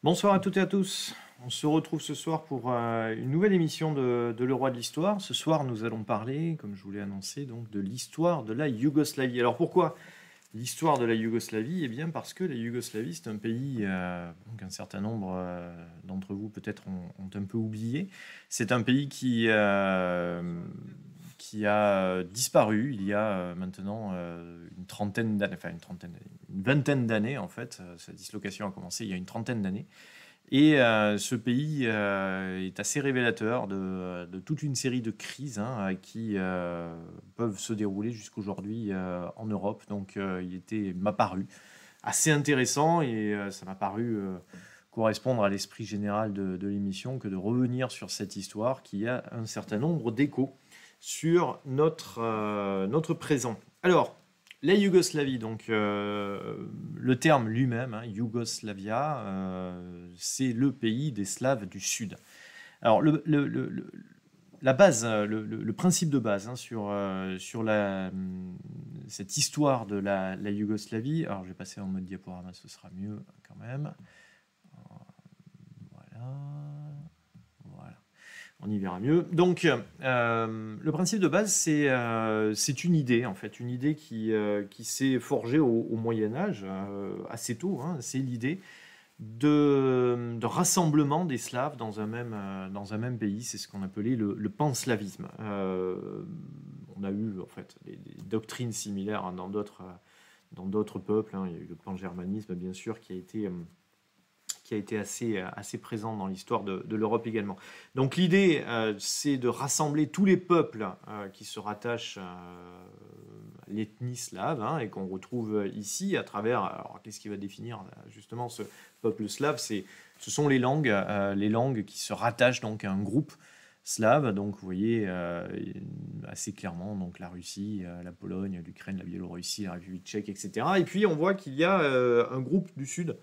Bonsoir à toutes et à tous. On se retrouve ce soir pour une nouvelle émission de Le Roi de l'Histoire. Ce soir, nous allons parler, comme je vous l'ai annoncé, donc de l'histoire de la Yougoslavie. Alors pourquoi l'histoire de la Yougoslavie? Eh bien parce que la Yougoslavie, c'est un pays qu'un certain nombre d'entre vous peut-être ont un peu oublié. C'est un pays qui a disparu il y a maintenant une trentaine d'années, enfin une vingtaine d'années en fait. Sa dislocation a commencé il y a une trentaine d'années. Et ce pays est assez révélateur de toute une série de crises qui peuvent se dérouler jusqu'aujourd'hui en Europe. Donc m'a paru assez intéressant et ça m'a paru correspondre à l'esprit général de l'émission que de revenir sur cette histoire qui a un certain nombre d'échos sur notre présent. Alors, la Yougoslavie, donc le terme lui-même, Yougoslavia, c'est le pays des Slaves du Sud. Alors, la base, le principe de base cette histoire de la Yougoslavie, alors je vais passer en mode diaporama, ce sera mieux quand même. Voilà. Voilà. On y verra mieux. Donc, le principe de base, c'est une idée, en fait, une idée qui s'est forgée au Moyen Âge, assez tôt. C'est l'idée de rassemblement des Slaves dans un même pays. C'est ce qu'on appelait le panslavisme. On a eu, en fait, des doctrines similaires dans d'autres peuples. Il y a eu le pangermanisme, bien sûr, qui a été assez présent dans l'histoire de l'Europe également. Donc l'idée, c'est de rassembler tous les peuples qui se rattachent à l'ethnie slave et qu'on retrouve ici à travers... Alors qu'est-ce qui va définir justement ce peuple slave? Ce sont les langues qui se rattachent donc à un groupe slave. Donc vous voyez assez clairement donc, la Russie, la Pologne, l'Ukraine, la Biélorussie, la République tchèque, etc. Et puis on voit qu'il y a un groupe du Sud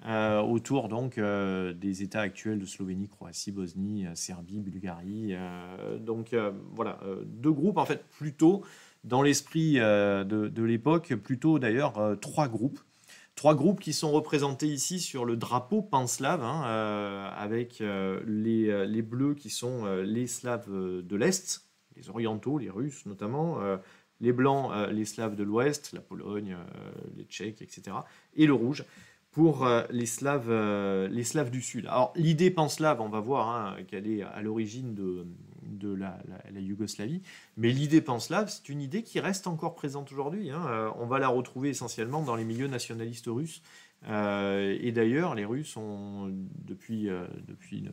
autour donc des États actuels de Slovénie, Croatie, Bosnie, Serbie, Bulgarie. Voilà, deux groupes en fait plutôt dans l'esprit de l'époque, plutôt d'ailleurs trois groupes. Trois groupes qui sont représentés ici sur le drapeau panslave, avec les bleus qui sont les Slaves de l'Est, les orientaux, les Russes notamment, les blancs, les Slaves de l'Ouest, la Pologne, les Tchèques, etc. Et le rouge pour les Slaves du Sud. Alors l'idée panslave, on va voir qu'elle est à l'origine de la Yougoslavie, mais l'idée panslave, c'est une idée qui reste encore présente aujourd'hui. On va la retrouver essentiellement dans les milieux nationalistes russes. Et d'ailleurs, les Russes ont, depuis une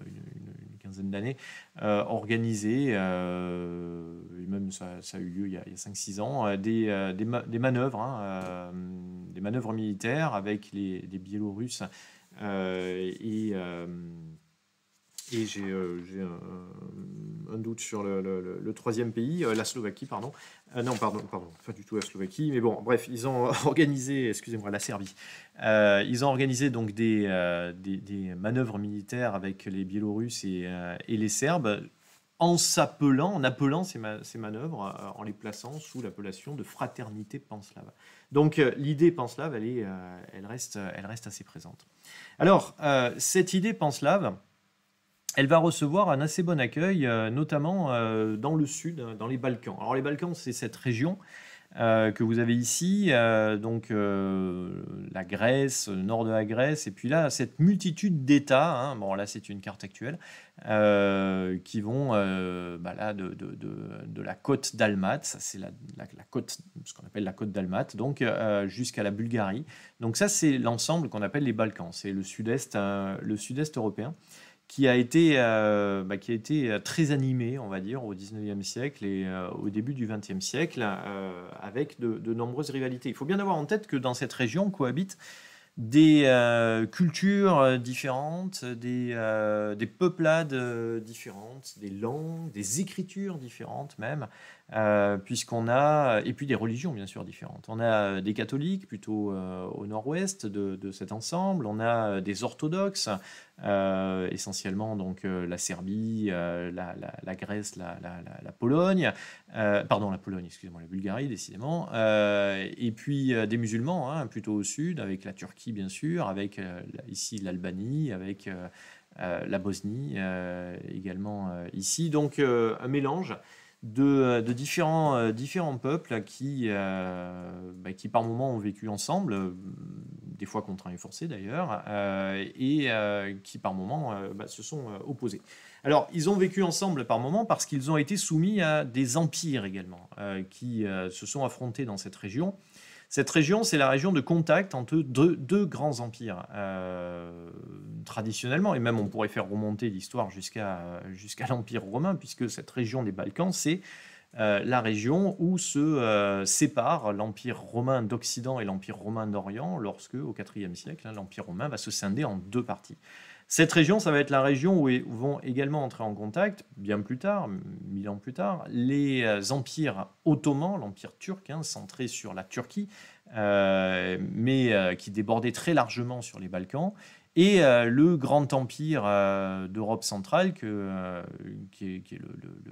quinzaine d'années, organisé, et même ça a eu lieu il y a 5-6 ans, des manœuvres, des manœuvres militaires avec des Biélorusses et j'ai un doute sur le troisième pays, la Slovaquie, pardon. Non, pardon, pas du tout la Slovaquie, mais bon, bref, ils ont organisé, excusez-moi, la Serbie. Ils ont organisé donc des manœuvres militaires avec les Biélorusses et les Serbes, en appelant ces manœuvres, en les plaçant sous l'appellation de fraternité panslave. Donc l'idée panslave, elle reste assez présente. Alors, cette idée panslave, elle va recevoir un assez bon accueil, notamment dans le sud, dans les Balkans. Alors les Balkans, c'est cette région que vous avez ici, la Grèce, le nord de la Grèce, et puis là, cette multitude d'États, bon là c'est une carte actuelle, qui vont là, de la côte dalmate, ça c'est la côte, ce qu'on appelle la côte dalmate, donc jusqu'à la Bulgarie. Donc ça c'est l'ensemble qu'on appelle les Balkans, c'est le sud-est européen qui a été très animé, on va dire, au XIXe siècle et au début du XXe siècle, avec de nombreuses rivalités. Il faut bien avoir en tête que dans cette région cohabitent des cultures différentes, des peuplades différentes, des langues, des écritures différentes même. puisqu'on a, et puis des religions bien sûr différentes. On a des catholiques plutôt au nord-ouest de cet ensemble, on a des orthodoxes, essentiellement donc la Serbie, la Grèce, la Pologne, pardon la Pologne, excusez-moi, la Bulgarie décidément, et puis des musulmans, hein, plutôt au sud, avec la Turquie bien sûr, avec ici l'Albanie, avec la Bosnie également ici, donc un mélange de différents peuples qui par moments ont vécu ensemble, des fois contraints et forcés d'ailleurs, et qui par moments se sont opposés. Alors, ils ont vécu ensemble par moments parce qu'ils ont été soumis à des empires également, qui se sont affrontés dans cette région. Cette région, c'est la région de contact entre deux grands empires, traditionnellement, et même on pourrait faire remonter l'histoire jusqu'à l'Empire romain, puisque cette région des Balkans, c'est la région où se sépare l'Empire romain d'Occident et l'Empire romain d'Orient, lorsque, au IVe siècle, l'Empire romain va se scinder en deux parties. Cette région, ça va être la région où vont également entrer en contact, bien plus tard, 1000 ans plus tard, les empires ottomans, l'empire turc, hein, centré sur la Turquie, mais qui débordait très largement sur les Balkans, et le grand empire d'Europe centrale, qui est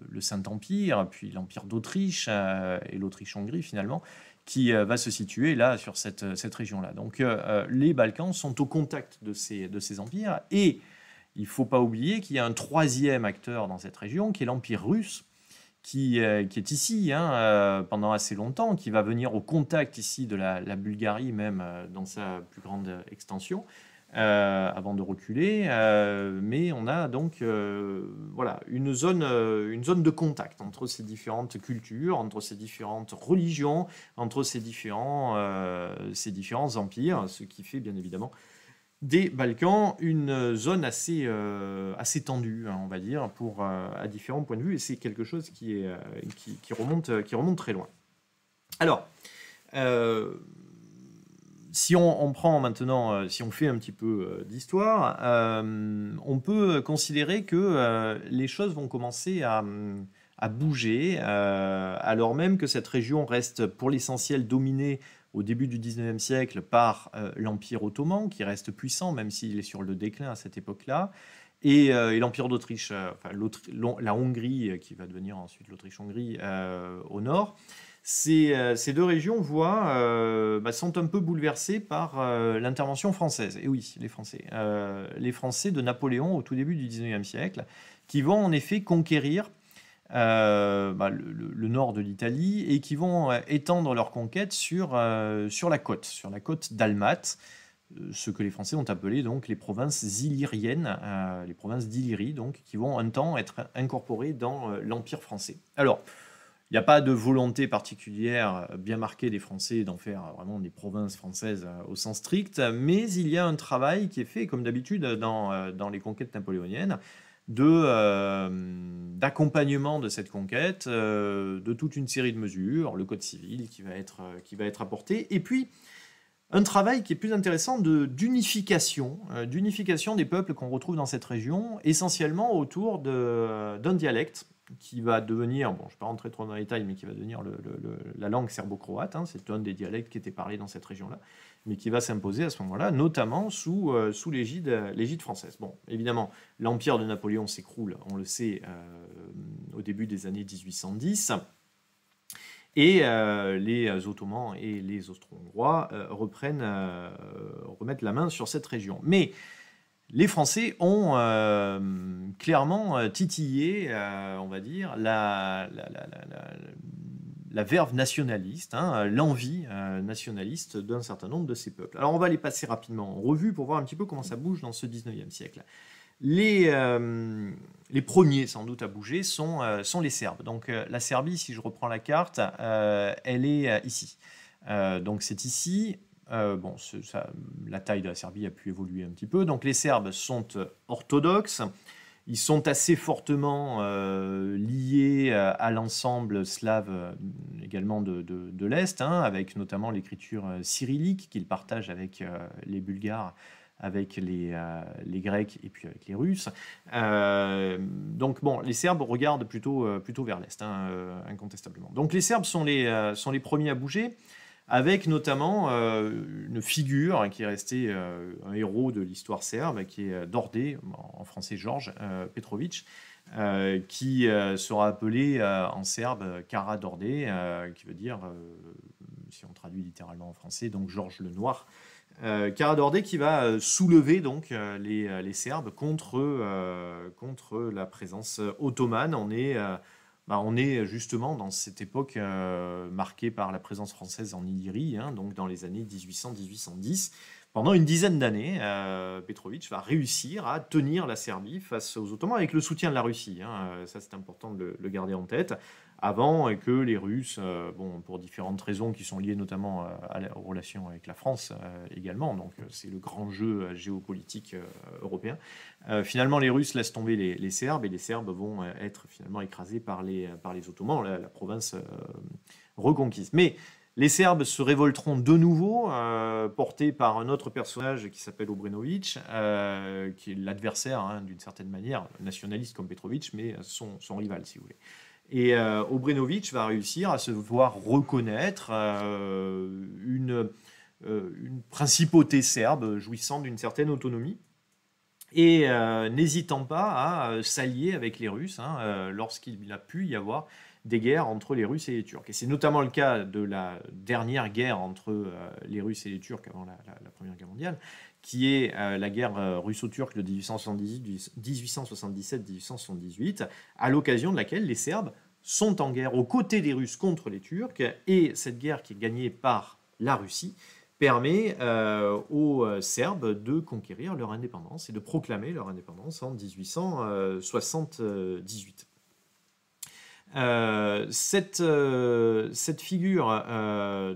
le Saint-Empire, puis l'empire d'Autriche et l'Autriche-Hongrie finalement, qui va se situer là sur cette région-là. Donc les Balkans sont au contact de ces empires, et il ne faut pas oublier qu'il y a un troisième acteur dans cette région, qui est l'Empire russe, qui est ici pendant assez longtemps, qui va venir au contact ici de la Bulgarie même dans sa plus grande extension, avant de reculer, mais on a donc une zone de contact entre ces différentes cultures, entre ces différentes religions, entre ces différents empires, ce qui fait bien évidemment des Balkans une zone assez tendue, hein, on va dire, à différents points de vue, et c'est quelque chose qui remonte très loin. Alors, si on prend maintenant, si on fait un petit peu d'histoire, on peut considérer que les choses vont commencer à bouger, alors même que cette région reste pour l'essentiel dominée au début du 19e siècle par l'Empire ottoman, qui reste puissant, même s'il est sur le déclin à cette époque-là, et l'Empire d'Autriche, la Hongrie, qui va devenir ensuite l'Autriche-Hongrie au nord. Ces deux régions sont un peu bouleversées par l'intervention française. Et oui, les Français de Napoléon au tout début du 19e siècle, qui vont en effet conquérir le nord de l'Italie, et qui vont étendre leur conquête sur la côte dalmate, ce que les Français ont appelé donc les provinces illyriennes, les provinces d'Illyrie, donc, qui vont un temps être incorporées dans l'Empire français. Alors, il n'y a pas de volonté particulière bien marquée des Français d'en faire vraiment des provinces françaises au sens strict, mais il y a un travail qui est fait, comme d'habitude dans les conquêtes napoléoniennes, d'accompagnement de cette conquête, de toute une série de mesures, le code civil qui va être apporté, et puis un travail qui est plus intéressant d'unification des peuples qu'on retrouve dans cette région, essentiellement autour d'un dialecte qui va devenir, je ne vais pas rentrer trop dans les détails, mais qui va devenir la langue serbo-croate, hein. C'est un des dialectes qui était parlé dans cette région-là, mais qui va s'imposer à ce moment-là, notamment sous l'égide française. Bon, évidemment, l'empire de Napoléon s'écroule, on le sait, au début des années 1810, et les Ottomans et les Austro-Hongrois remettent la main sur cette région. Mais les Français ont clairement titillé, on va dire, la verve nationaliste, hein, l'envie nationaliste d'un certain nombre de ces peuples. Alors on va les passer rapidement en revue pour voir un petit peu comment ça bouge dans ce 19e siècle. Les premiers, sans doute, à bouger sont les Serbes. Donc la Serbie, si je reprends la carte, elle est ici. Donc c'est ici. La taille de la Serbie a pu évoluer un petit peu. Donc les Serbes sont orthodoxes. Ils sont assez fortement liés à l'ensemble slave également de l'Est, hein, avec notamment l'écriture cyrillique qu'ils partagent avec les Bulgares avec les Grecs et puis avec les Russes. Donc bon, les Serbes regardent plutôt vers l'Est, hein, incontestablement. Donc les Serbes sont les premiers à bouger, avec notamment une figure qui est restée un héros de l'histoire serbe, qui est Đorđe, en français Georges Petrović, qui sera appelé en serbe Karađorđe, qui veut dire, si on traduit littéralement en français, donc Georges le Noir. Karađorđe qui va soulever donc les Serbes contre la présence ottomane. On est justement dans cette époque marquée par la présence française en Illyrie, hein, donc dans les années 1800-1810. Pendant une dizaine d'années, Petrović va réussir à tenir la Serbie face aux Ottomans avec le soutien de la Russie. Hein. Ça, c'est important de le garder en tête. Avant que les Russes, pour différentes raisons qui sont liées notamment aux relations avec la France également, donc c'est le grand jeu géopolitique européen, finalement les Russes laissent tomber les Serbes, et les Serbes vont être finalement écrasés par les Ottomans, la province reconquise. Mais les Serbes se révolteront de nouveau, portés par un autre personnage qui s'appelle Obrenović, qui est l'adversaire, hein, d'une certaine manière, nationaliste comme Petrović, mais son rival, si vous voulez. Et Obrenović va réussir à se voir reconnaître une principauté serbe jouissant d'une certaine autonomie, et n'hésitant pas à s'allier avec les Russes, hein, lorsqu'il a pu y avoir des guerres entre les Russes et les Turcs. Et c'est notamment le cas de la dernière guerre entre les Russes et les Turcs avant la Première Guerre mondiale, qui est la guerre russo-turque de 1877-1878, à l'occasion de laquelle les Serbes sont en guerre aux côtés des Russes contre les Turcs, et cette guerre qui est gagnée par la Russie permet aux Serbes de conquérir leur indépendance et de proclamer leur indépendance en 1878. Cette figure,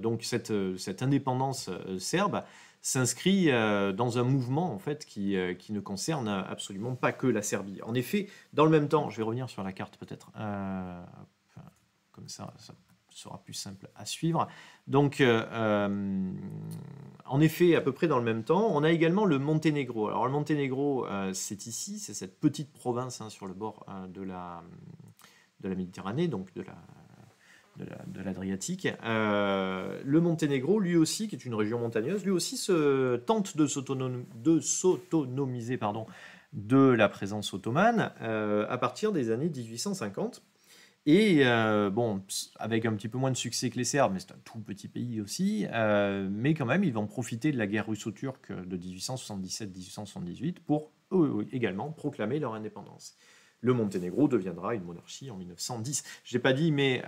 donc cette indépendance serbe, s'inscrit dans un mouvement en fait qui ne concerne absolument pas que la Serbie. En effet, dans le même temps, je vais revenir sur la carte peut-être, comme ça sera plus simple à suivre. Donc, en effet, à peu près dans le même temps, on a également le Monténégro. Alors le Monténégro, c'est ici, c'est cette petite province, hein, sur le bord de la Méditerranée, donc de l'Adriatique. Le Monténégro, lui aussi, qui est une région montagneuse, lui aussi tente de s'autonomiser de la présence ottomane à partir des années 1850. Et avec un petit peu moins de succès que les Serbes, mais c'est un tout petit pays aussi, mais quand même, ils vont profiter de la guerre russo-turque de 1877-1878 pour eux également proclamer leur indépendance. Le Monténégro deviendra une monarchie en 1910. Je n'ai pas dit, mais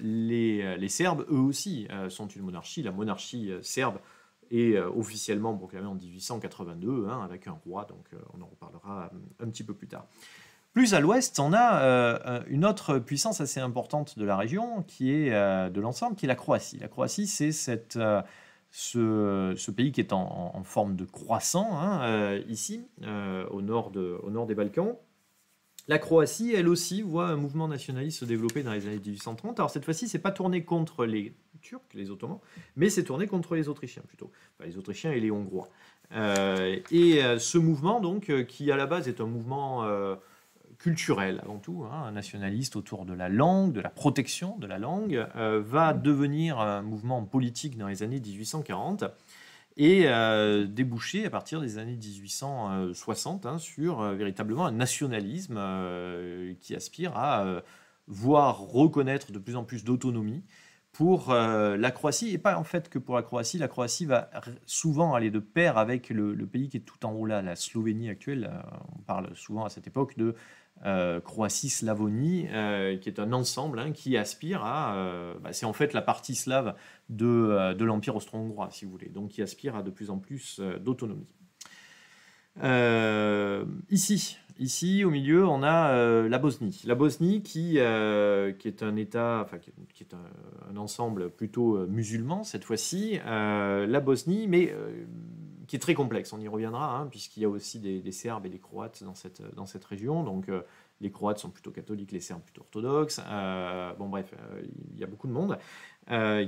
les Serbes, eux aussi, sont une monarchie. La monarchie serbe est officiellement proclamée en 1882, hein, avec un roi, donc on en reparlera un petit peu plus tard. Plus à l'ouest, on a une autre puissance assez importante de la région, qui est de l'ensemble, qui est la Croatie. La Croatie, c'est ce pays qui est en forme de croissant, hein, ici, au nord des Balkans. La Croatie, elle aussi, voit un mouvement nationaliste se développer dans les années 1830. Alors cette fois-ci, c'est pas tourné contre les Turcs, les Ottomans, mais c'est tourné contre les Autrichiens plutôt. Enfin, les Autrichiens et les Hongrois. Ce mouvement, donc, qui à la base est un mouvement culturel avant tout, hein, nationaliste autour de la langue, de la protection de la langue, va devenir un mouvement politique dans les années 1840. Et déboucher à partir des années 1860 hein, sur véritablement un nationalisme qui aspire à voir reconnaître de plus en plus d'autonomie pour la Croatie, et pas en fait que pour la Croatie. La Croatie va souvent aller de pair avec le pays qui est tout en haut là, la Slovénie actuelle. On parle souvent à cette époque de Croatie-Slavonie, qui est un ensemble, hein, qui aspire à... c'est en fait la partie slave de l'Empire austro-hongrois, si vous voulez, donc qui aspire à de plus en plus d'autonomie. Ici, au milieu, on a la Bosnie. La Bosnie qui est un État, enfin, qui est un ensemble plutôt musulman cette fois-ci. La Bosnie, mais qui est très complexe, on y reviendra, hein, puisqu'il y a aussi des Serbes et des Croates dans cette région. Donc Les Croates sont plutôt catholiques, les Serbes plutôt orthodoxes. Bon bref, il y a beaucoup de monde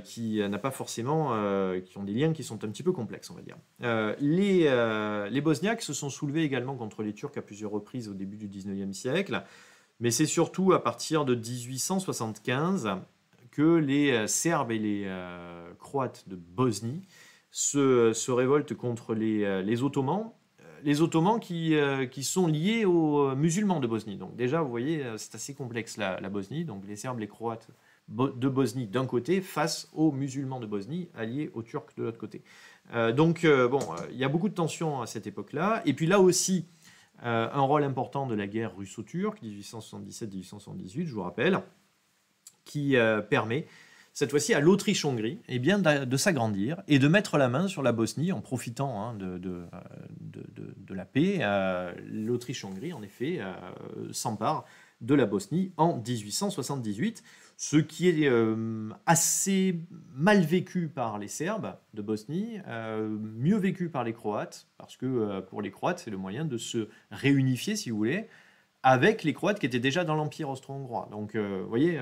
qui n'a pas forcément, qui ont des liens qui sont un petit peu complexes, on va dire. Les Bosniaques se sont soulevés également contre les Turcs à plusieurs reprises au début du 19e siècle, mais c'est surtout à partir de 1875 que les Serbes et les Croates de Bosnie se révoltent contre les Ottomans. Les Ottomans qui sont liés aux musulmans de Bosnie. Donc déjà, vous voyez, c'est assez complexe la Bosnie. Donc les Serbes, les Croates de Bosnie d'un côté face aux musulmans de Bosnie alliés aux Turcs de l'autre côté. Il y a beaucoup de tensions à cette époque-là. Et puis là aussi, un rôle important de la guerre russo-turque, 1877-1878, je vous rappelle, qui permet cette fois-ci à l'Autriche-Hongrie de s'agrandir et de mettre la main sur la Bosnie en profitant de la paix. L'Autriche-Hongrie, en effet, s'empare de la Bosnie en 1878, ce qui est assez mal vécu par les Serbes de Bosnie, mieux vécu par les Croates, parce que pour les Croates, c'est le moyen de se réunifier, si vous voulez, avec les Croates qui étaient déjà dans l'Empire austro-hongrois. Donc, vous voyez,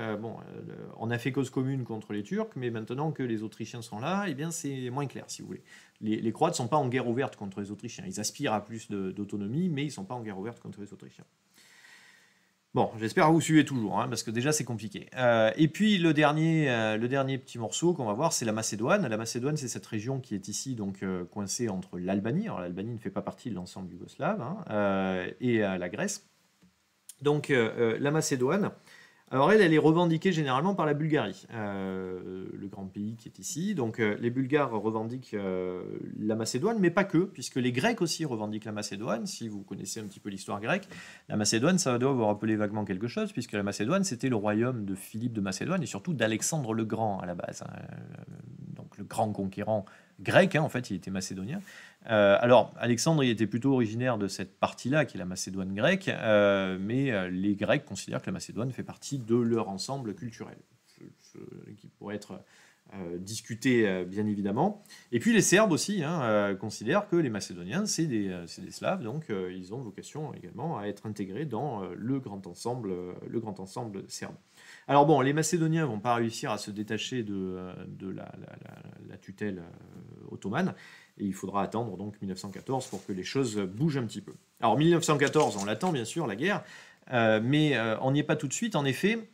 on a fait cause commune contre les Turcs, mais maintenant que les Autrichiens sont là, eh bien, c'est moins clair, si vous voulez. Les Croates ne sont pas en guerre ouverte contre les Autrichiens. Ils aspirent à plus d'autonomie, mais ils ne sont pas en guerre ouverte contre les Autrichiens. Bon, j'espère que vous suivez toujours, parce que déjà, c'est compliqué. Et puis, le dernier petit morceau qu'on va voir, c'est la Macédoine. La Macédoine, c'est cette région qui est ici, donc coincée entre l'Albanie. Alors, l'Albanie ne fait pas partie de l'ensemble yougoslave, et la Grèce. Donc la Macédoine, alors elle est revendiquée généralement par la Bulgarie, le grand pays qui est ici. Donc les Bulgares revendiquent la Macédoine, mais pas que, puisque les Grecs aussi revendiquent la Macédoine. Si vous connaissez un petit peu l'histoire grecque, la Macédoine, ça doit vous rappeler vaguement quelque chose, puisque la Macédoine, c'était le royaume de Philippe de Macédoine et surtout d'Alexandre le Grand à la base. Donc le grand conquérant grec, en fait, il était macédonien. Alors, Alexandre, il était plutôt originaire de cette partie-là, qui est la Macédoine grecque, mais les Grecs considèrent que la Macédoine fait partie de leur ensemble culturel, qui pourrait être discuté, bien évidemment. Et puis les Serbes aussi considèrent que les Macédoniens, c'est des Slaves, donc ils ont vocation également à être intégrés dans le grand ensemble serbe. Alors bon, les Macédoniens ne vont pas réussir à se détacher de la tutelle ottomane, et il faudra attendre donc 1914 pour que les choses bougent un petit peu. Alors 1914, on l'attend bien sûr, la guerre, mais on n'y est pas tout de suite. En effet,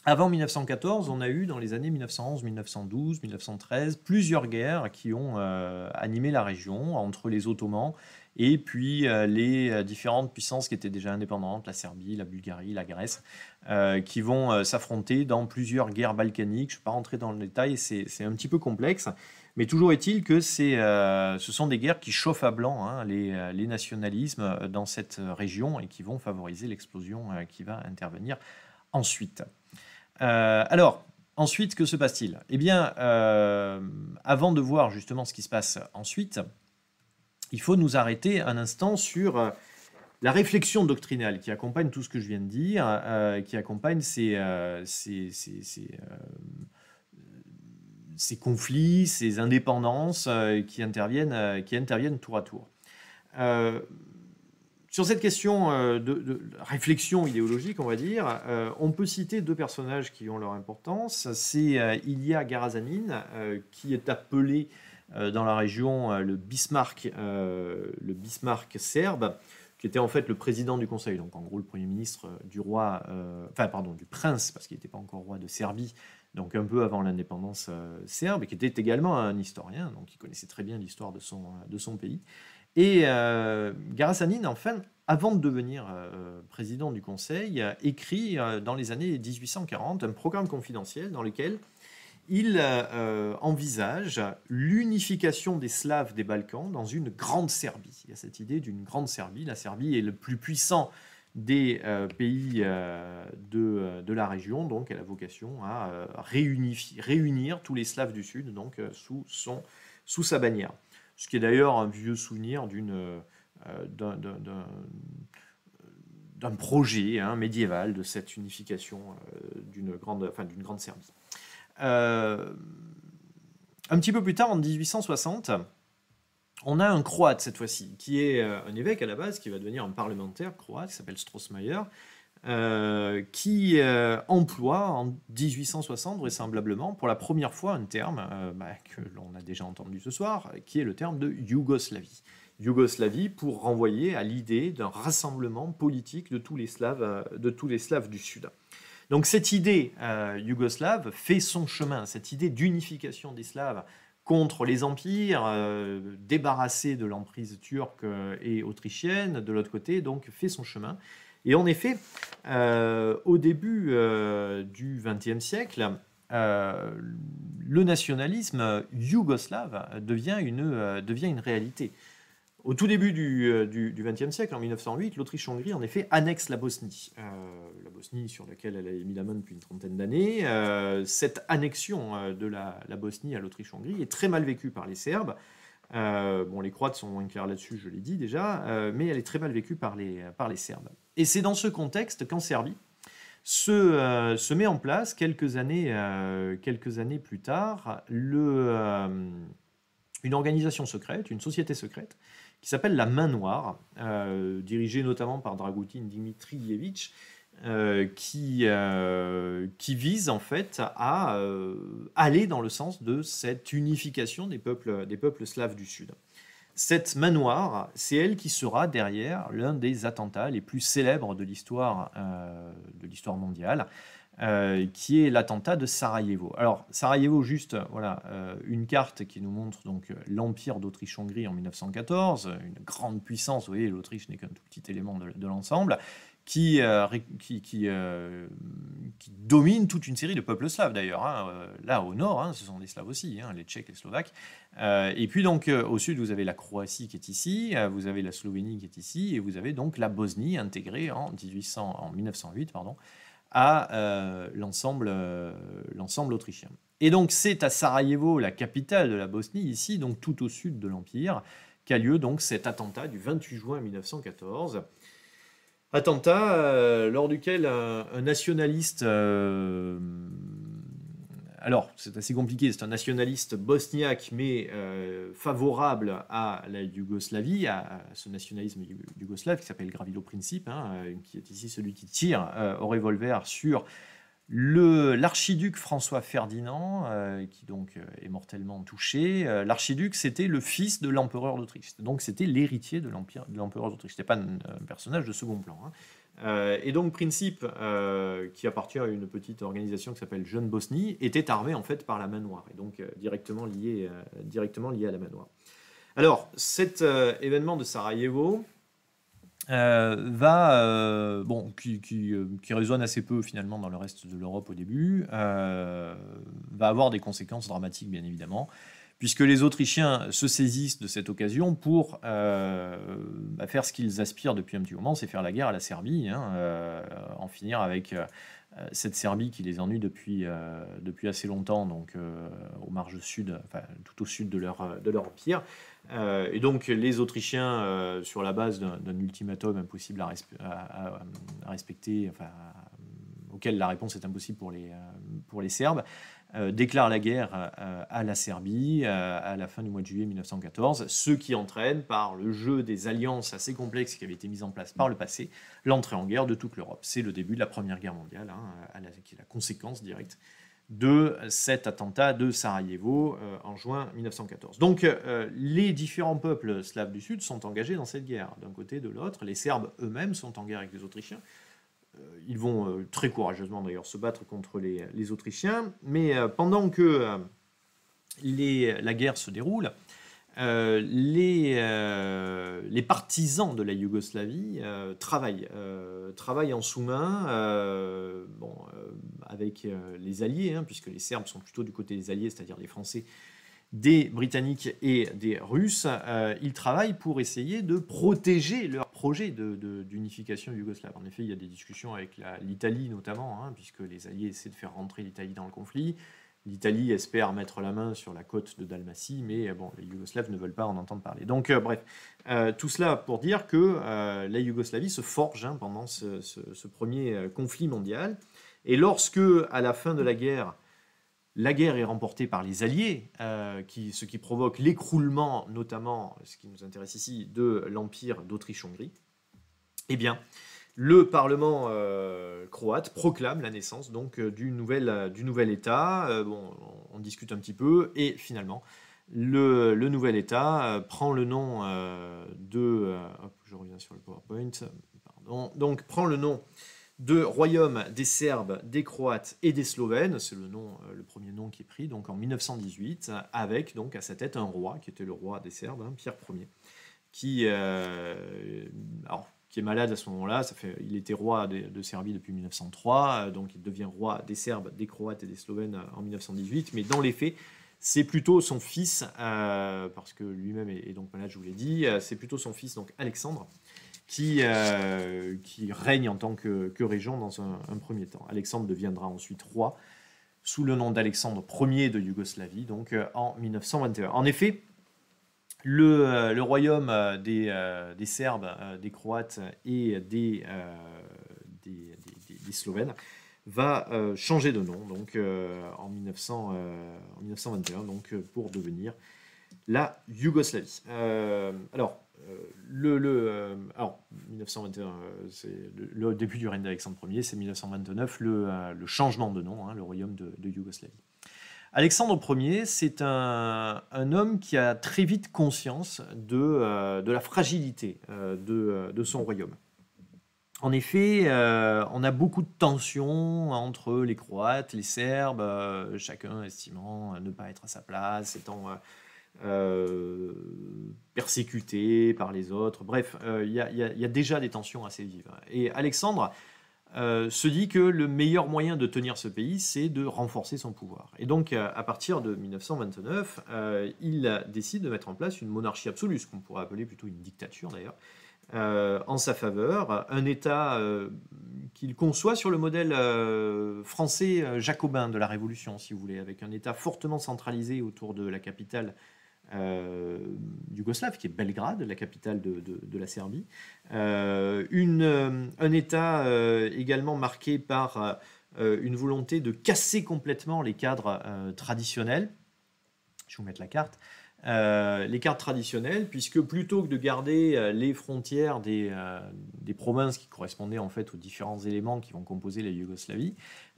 avant 1914, on a eu dans les années 1911, 1912, 1913 plusieurs guerres qui ont animé la région entre les Ottomans et puis les différentes puissances qui étaient déjà indépendantes, la Serbie, la Bulgarie, la Grèce, qui vont s'affronter dans plusieurs guerres balkaniques. Je ne vais pas rentrer dans le détail, c'est un petit peu complexe, mais toujours est-il que ce sont des guerres qui chauffent à blanc les nationalismes dans cette région et qui vont favoriser l'explosion qui va intervenir ensuite. Alors, ensuite, que se passe-t-il ? Eh bien, avant de voir justement ce qui se passe ensuite, il faut nous arrêter un instant sur la réflexion doctrinale qui accompagne tout ce que je viens de dire, qui accompagne ces conflits, ces indépendances qui interviennent tour à tour. Sur cette question de réflexion idéologique, on va dire, on peut citer deux personnages qui ont leur importance. C'est Ilia Garašanin, qui est appelé dans la région le Bismarck serbe, qui était en fait le président du Conseil, donc en gros le Premier ministre du prince, parce qu'il n'était pas encore roi de Serbie, donc un peu avant l'indépendance serbe, et qui était également un historien, donc il connaissait très bien l'histoire de son pays. Et Garašanin, enfin, avant de devenir président du Conseil, écrit dans les années 1840 un programme confidentiel dans lequel il envisage l'unification des Slaves des Balkans dans une grande Serbie. Il y a cette idée d'une grande Serbie. La Serbie est le plus puissant des pays de la région, donc elle a vocation à réunir tous les Slaves du Sud donc, sous sa bannière. Ce qui est d'ailleurs un vieux souvenir d'un projet médiéval de cette unification d'une grande Serbie. Un petit peu plus tard, en 1860, on a un Croate cette fois-ci, qui est un évêque à la base, qui va devenir un parlementaire croate, qui s'appelle Strossmayer, qui emploie en 1860 vraisemblablement pour la première fois un terme que l'on a déjà entendu ce soir, qui est le terme de Yougoslavie. Yougoslavie pour renvoyer à l'idée d'un rassemblement politique de tous les Slaves du Sud. Donc cette idée yougoslave fait son chemin, cette idée d'unification des Slaves contre les empires, débarrassés de l'emprise turque et autrichienne, de l'autre côté, donc fait son chemin. Et en effet, au début du XXe siècle, le nationalisme yougoslave devient une réalité. Au tout début du XXe siècle, en 1908, l'Autriche-Hongrie, en effet, annexe la Bosnie. La Bosnie sur laquelle elle a mis la main depuis une trentaine d'années. Cette annexion de la Bosnie à l'Autriche-Hongrie est très mal vécue par les Serbes. Les Croates sont moins clairs là-dessus, je l'ai dit déjà, mais elle est très mal vécue par les Serbes. Et c'est dans ce contexte qu'en Serbie se met en place, quelques années plus tard, une organisation secrète, une société secrète, qui s'appelle la Main Noire, dirigée notamment par Dragutin Dimitrievitch, qui vise en fait à aller dans le sens de cette unification des peuples slaves du Sud. Cette Main Noire, c'est elle qui sera derrière l'un des attentats les plus célèbres de l'histoire mondiale, qui est l'attentat de Sarajevo. Alors, Sarajevo, juste, voilà, une carte qui nous montre donc l'Empire d'Autriche-Hongrie en 1914, une grande puissance, vous voyez, l'Autriche n'est qu'un tout petit élément de l'ensemble, qui domine toute une série de peuples slaves, d'ailleurs. Là, au nord, ce sont des Slaves aussi, les Tchèques, les Slovaques. Et puis, donc, au sud, vous avez la Croatie qui est ici, vous avez la Slovénie qui est ici, et vous avez donc la Bosnie intégrée en 1908, à l'ensemble autrichien. Et donc c'est à Sarajevo, la capitale de la Bosnie, ici, donc tout au sud de l'Empire, qu'a lieu donc cet attentat du 28 juin 1914. Attentat lors duquel un nationaliste... alors, c'est assez compliqué, c'est un nationaliste bosniaque, mais favorable à la Yougoslavie, à ce nationalisme yougoslave qui s'appelle Gavrilo Princip, qui est ici celui qui tire au revolver sur l'archiduc François Ferdinand, qui donc est mortellement touché. L'archiduc, c'était le fils de l'empereur d'Autriche, donc c'était l'héritier de l'empereur d'Autriche, c'était pas un personnage de second plan. Et donc Princip, qui appartient à une petite organisation qui s'appelle Jeune Bosnie, était armé en fait par la Main Noire, et donc directement lié à la Main Noire. Alors, cet événement de Sarajevo qui résonne assez peu finalement dans le reste de l'Europe au début, va avoir des conséquences dramatiques bien évidemment, puisque les Autrichiens se saisissent de cette occasion pour faire ce qu'ils aspirent depuis un petit moment, c'est faire la guerre à la Serbie, en finir avec cette Serbie qui les ennuie depuis assez longtemps, donc aux marges sud, tout au sud de leur empire. Et donc les Autrichiens, sur la base d'un ultimatum impossible à respecter, auquel la réponse est impossible pour les Serbes, déclarent la guerre à la Serbie à la fin du mois de juillet 1914, ce qui entraîne, par le jeu des alliances assez complexes qui avaient été mises en place par le passé, l'entrée en guerre de toute l'Europe. C'est le début de la Première Guerre mondiale, qui est la conséquence directe de cet attentat de Sarajevo en juin 1914. Donc les différents peuples slaves du Sud sont engagés dans cette guerre, d'un côté et de l'autre. Les Serbes eux-mêmes sont en guerre avec les Autrichiens. Ils vont très courageusement d'ailleurs se battre contre les Autrichiens, mais pendant que la guerre se déroule, les partisans de la Yougoslavie travaillent en sous-main avec les Alliés, puisque les Serbes sont plutôt du côté des Alliés, c'est-à-dire des Français, des Britanniques et des Russes. Ils travaillent pour essayer de protéger leur projet d'unification yougoslave. En effet, il y a des discussions avec l'Italie notamment, puisque les Alliés essaient de faire rentrer l'Italie dans le conflit. L'Italie espère mettre la main sur la côte de Dalmatie, mais les Yougoslaves ne veulent pas en entendre parler. Donc, tout cela pour dire que la Yougoslavie se forge pendant ce premier conflit mondial. Et lorsque, à la fin de la guerre est remportée par les Alliés, ce qui provoque l'écroulement, notamment, ce qui nous intéresse ici, de l'Empire d'Autriche-Hongrie, eh bien, Le Parlement croate proclame la naissance donc du nouvel État. Bon, on discute un petit peu, et finalement, le nouvel État prend le nom hop, je reviens sur le PowerPoint. Pardon. Donc, prend le nom de Royaume des Serbes, des Croates et des Slovènes. C'est le premier nom qui est pris, donc en 1918, avec donc à sa tête un roi, qui était le roi des Serbes, Pierre Ier, qui est malade à ce moment-là. Il était roi de Serbie depuis 1903, donc il devient roi des Serbes, des Croates et des Slovènes en 1918. Mais dans les faits, c'est plutôt son fils, parce que lui-même est donc malade, je vous l'ai dit, c'est plutôt son fils, donc Alexandre, qui règne en tant que régent dans un premier temps. Alexandre deviendra ensuite roi sous le nom d'Alexandre Ier de Yougoslavie, donc en 1921. En effet, le royaume des Serbes, des Croates et des Slovènes va changer de nom donc, en 1921 donc, pour devenir la Yougoslavie. Alors, 1921, c'est le début du règne d'Alexandre Ier, c'est 1929, le changement de nom, le royaume de Yougoslavie. Alexandre Ier, c'est un homme qui a très vite conscience de la fragilité de son royaume. En effet, on a beaucoup de tensions entre les Croates, les Serbes, chacun estimant ne pas être à sa place, étant persécuté par les autres. Bref, il y a déjà des tensions assez vives. Et Alexandre se dit que le meilleur moyen de tenir ce pays, c'est de renforcer son pouvoir. Et donc, à partir de 1929, il décide de mettre en place une monarchie absolue, ce qu'on pourrait appeler plutôt une dictature d'ailleurs, en sa faveur, un État qu'il conçoit sur le modèle français jacobin de la Révolution, si vous voulez, avec un État fortement centralisé autour de la capitale yougoslave, qui est Belgrade, la capitale de la Serbie. Un État également marqué par une volonté de casser complètement les cadres traditionnels. Je vais vous mettre la carte. Les cartes traditionnelles, puisque plutôt que de garder les frontières des provinces qui correspondaient en fait aux différents éléments qui vont composer la Yougoslavie,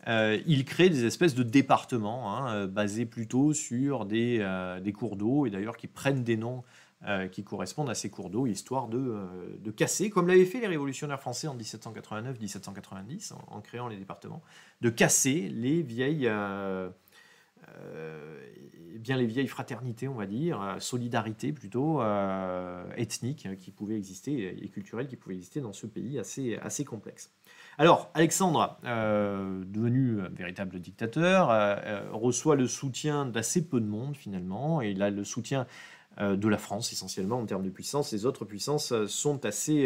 il crée des espèces de départements basés plutôt sur des cours d'eau, et d'ailleurs qui prennent des noms qui correspondent à ces cours d'eau, histoire de casser, comme l'avaient fait les révolutionnaires français en 1789-1790, en créant les départements, de casser les vieilles fraternités, on va dire, solidarité plutôt ethnique qui pouvait exister et culturelle qui pouvait exister dans ce pays assez complexe. Alors, Alexandre, devenu un véritable dictateur, reçoit le soutien d'assez peu de monde finalement, et il a le soutien de la France essentiellement en termes de puissance. Les autres puissances sont assez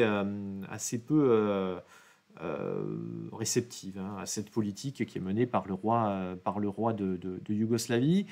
peu réceptive à cette politique qui est menée par le roi de Yougoslavie.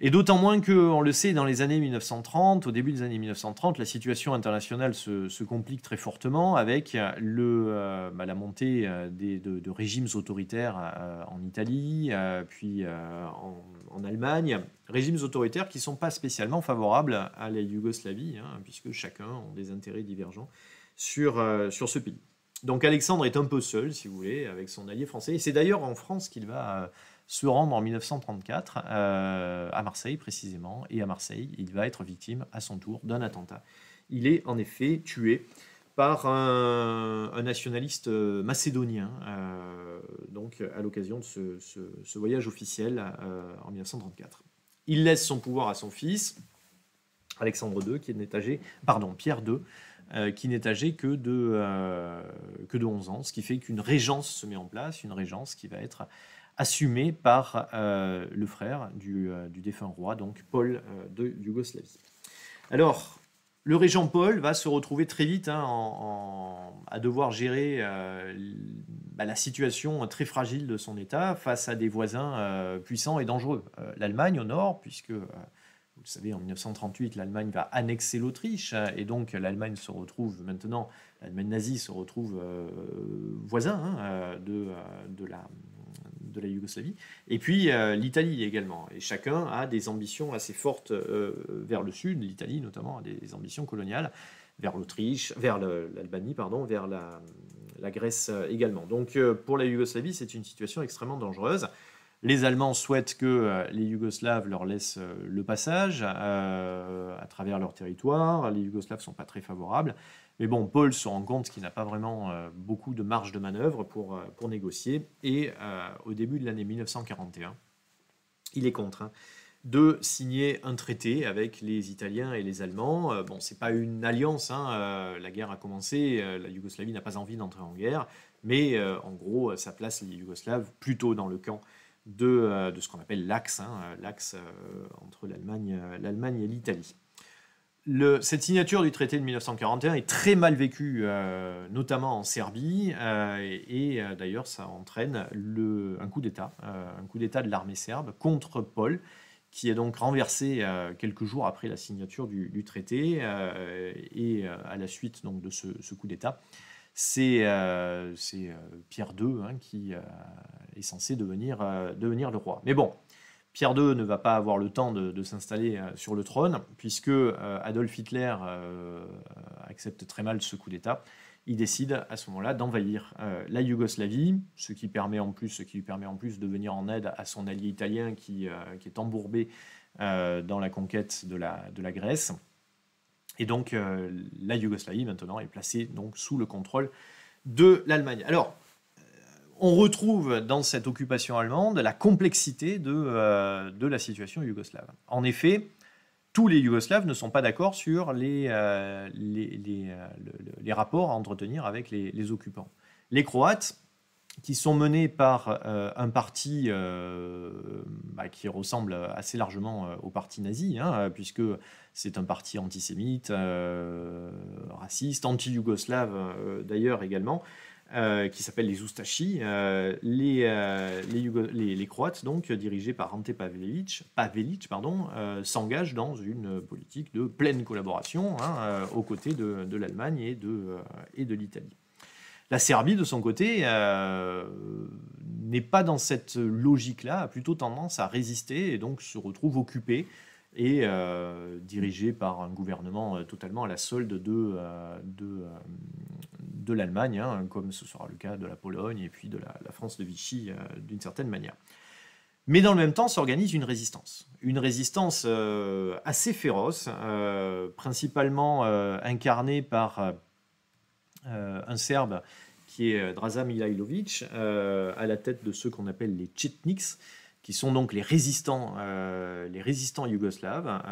Et d'autant moins qu'on le sait, dans les années 1930, au début des années 1930, la situation internationale se complique très fortement avec la montée de régimes autoritaires en Italie, puis en Allemagne, régimes autoritaires qui ne sont pas spécialement favorables à la Yougoslavie, puisque chacun a des intérêts divergents sur ce pays. Donc Alexandre est un peu seul, si vous voulez, avec son allié français. Et c'est d'ailleurs en France qu'il va se rendre en 1934, à Marseille précisément. Et à Marseille, il va être victime à son tour d'un attentat. Il est en effet tué par un nationaliste macédonien, donc à l'occasion de ce voyage officiel en 1934. Il laisse son pouvoir à son fils, Alexandre II, Pierre II, qui n'est âgé que de 11 ans, ce qui fait qu'une régence se met en place, une régence qui va être assumée par le frère du défunt roi, donc Paul de Yougoslavie. Alors, le régent Paul va se retrouver très vite à devoir gérer la situation très fragile de son État face à des voisins puissants et dangereux. L'Allemagne au nord, puisque... Vous le savez, en 1938, l'Allemagne va annexer l'Autriche, et donc l'Allemagne nazie se retrouve voisin de la Yougoslavie. Et puis l'Italie également. Et chacun a des ambitions assez fortes vers le sud. L'Italie notamment a des ambitions coloniales vers l'Autriche, vers l'Albanie, vers la Grèce également. Donc pour la Yougoslavie, c'est une situation extrêmement dangereuse. Les Allemands souhaitent que les Yougoslaves leur laissent le passage à travers leur territoire. Les Yougoslaves ne sont pas très favorables. Mais bon, Paul se rend compte qu'il n'a pas vraiment beaucoup de marge de manœuvre pour négocier. Et au début de l'année 1941, il est contraint de signer un traité avec les Italiens et les Allemands. Bon, c'est pas une alliance, la guerre a commencé, la Yougoslavie n'a pas envie d'entrer en guerre, mais en gros, ça place les Yougoslaves plutôt dans le camp de ce qu'on appelle l'Axe, l'axe entre l'Allemagne et l'Italie. Cette signature du traité de 1941 est très mal vécue, notamment en Serbie, et d'ailleurs ça entraîne un coup d'État de l'armée serbe contre Paul, qui est donc renversé quelques jours après la signature du traité, et à la suite donc, de ce coup d'État, c'est Pierre II qui est censé devenir le roi. Mais bon, Pierre II ne va pas avoir le temps de s'installer sur le trône, puisque Adolf Hitler accepte très mal ce coup d'État. Il décide à ce moment-là d'envahir la Yougoslavie, ce qui lui permet en plus de venir en aide à son allié italien qui est embourbé dans la conquête de la Grèce. Et donc la Yougoslavie maintenant est placée donc, sous le contrôle de l'Allemagne. Alors, on retrouve dans cette occupation allemande la complexité de la situation yougoslave. En effet, tous les Yougoslaves ne sont pas d'accord sur les rapports à entretenir avec les occupants. Les Croates, qui sont menés par un parti qui ressemble assez largement au parti nazi, puisque c'est un parti antisémite, raciste, anti-yougoslave d'ailleurs également, qui s'appelle les Ustashi, les Croates, donc dirigés par Ante Pavelić, s'engagent dans une politique de pleine collaboration aux côtés de l'Allemagne et de l'Italie. La Serbie, de son côté, n'est pas dans cette logique-là, a plutôt tendance à résister et donc se retrouve occupée et dirigée par un gouvernement totalement à la solde de l'Allemagne, comme ce sera le cas de la Pologne et puis de la France de Vichy d'une certaine manière. Mais dans le même temps s'organise une résistance assez féroce, principalement incarnée par un Serbe qui est Draža Mihailović, à la tête de ceux qu'on appelle les Tchetniks, qui sont donc les résistants yougoslaves,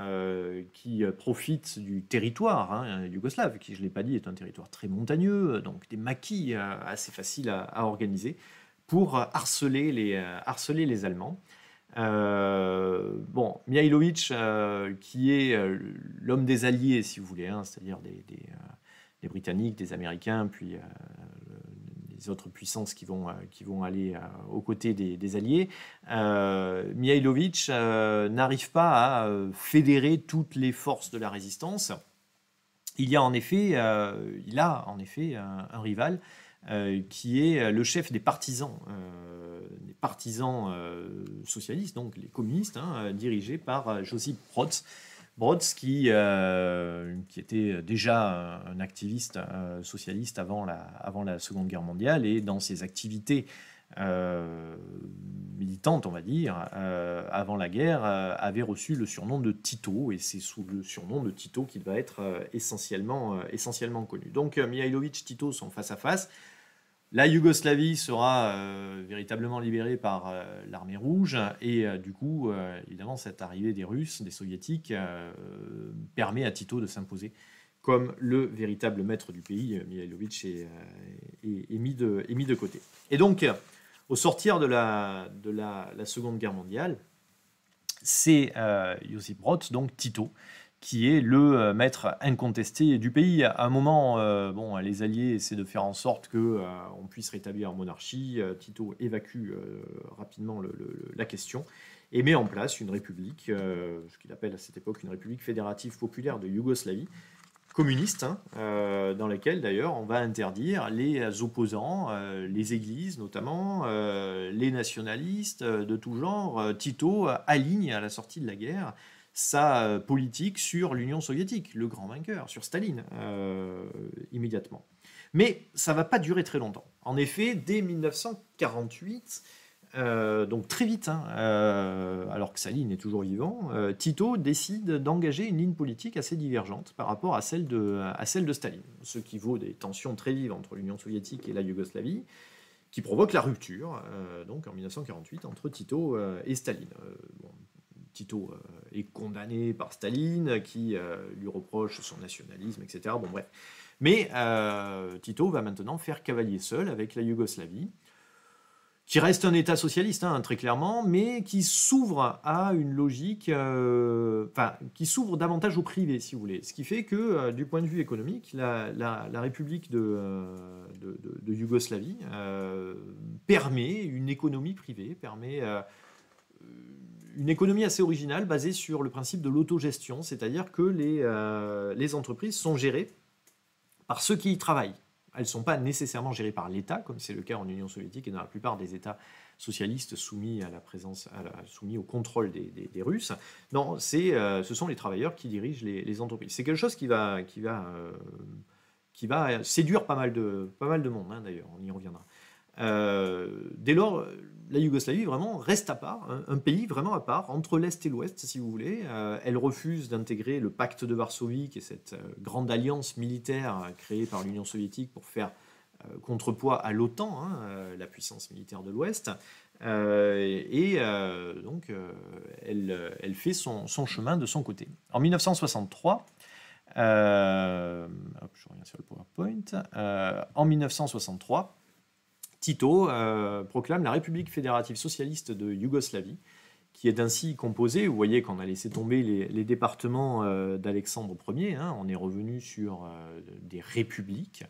qui profitent du territoire yougoslave, qui, je ne l'ai pas dit, est un territoire très montagneux, donc des maquis assez faciles à organiser, pour harceler les Allemands. Mihailović, qui est l'homme des alliés, si vous voulez, c'est-à-dire des Britanniques, des Américains, puis les autres puissances qui vont aller aux côtés des Alliés. Mihailović n'arrive pas à fédérer toutes les forces de la résistance. Il a en effet un rival qui est le chef des partisans socialistes, donc les communistes, dirigés par Josip Broz. Broz, qui était déjà un activiste socialiste avant la Seconde Guerre mondiale, et dans ses activités militantes, on va dire, avant la guerre, avait reçu le surnom de Tito, et c'est sous le surnom de Tito qu'il va être essentiellement connu. Donc Mihailović, Tito sont face à face. La Yougoslavie sera véritablement libérée par l'armée rouge, et du coup, évidemment, cette arrivée des Russes, des Soviétiques, permet à Tito de s'imposer comme le véritable maître du pays. Mihailović est mis de côté. Et donc, au sortir de la Seconde Guerre mondiale, c'est Josip Broz, donc Tito, qui est le maître incontesté du pays. À un moment, les Alliés essaient de faire en sorte qu'on puisse rétablir la monarchie. Tito évacue rapidement la question et met en place une république, ce qu'il appelle à cette époque une république fédérative populaire de Yougoslavie, communiste, dans laquelle d'ailleurs on va interdire les opposants, les églises notamment, les nationalistes de tout genre. Tito aligne à la sortie de la guerre sa politique sur l'Union soviétique, le grand vainqueur, sur Staline, immédiatement. Mais ça ne va pas durer très longtemps. En effet, dès 1948, donc très vite, hein, alors que Staline est toujours vivant, Tito décide d'engager une ligne politique assez divergente par rapport à celle de Staline, ce qui vaut des tensions très vives entre l'Union soviétique et la Yougoslavie, qui provoque la rupture, donc en 1948, entre Tito et Staline. Bon, Tito est condamné par Staline, qui lui reproche son nationalisme, etc. Bon, bref. Mais Tito va maintenant faire cavalier seul avec la Yougoslavie, qui reste un État socialiste, hein, très clairement, mais qui s'ouvre à une logique, qui s'ouvre davantage au privé, si vous voulez. Ce qui fait que, du point de vue économique, la République de Yougoslavie permet une économie privée, permet une économie assez originale basée sur le principe de l'autogestion, c'est-à-dire que les entreprises sont gérées par ceux qui y travaillent. Elles ne sont pas nécessairement gérées par l'État, comme c'est le cas en Union soviétique et dans la plupart des États socialistes soumis au contrôle des Russes. Non, ce sont les travailleurs qui dirigent les entreprises. C'est quelque chose qui va séduire pas mal de monde, hein, d'ailleurs, on y reviendra. Dès lors, la Yougoslavie vraiment reste à part, un pays vraiment à part, entre l'Est et l'Ouest, si vous voulez. Elle refuse d'intégrer le pacte de Varsovie, qui est cette grande alliance militaire créée par l'Union soviétique pour faire contrepoids à l'OTAN, hein, la puissance militaire de l'Ouest. Donc, elle fait son chemin de son côté. En 1963, je reviens sur le PowerPoint. En 1963, Tito proclame la République fédérative socialiste de Yougoslavie, qui est ainsi composée. Vous voyez qu'on a laissé tomber les départements d'Alexandre Ier. Hein, on est revenu sur des républiques.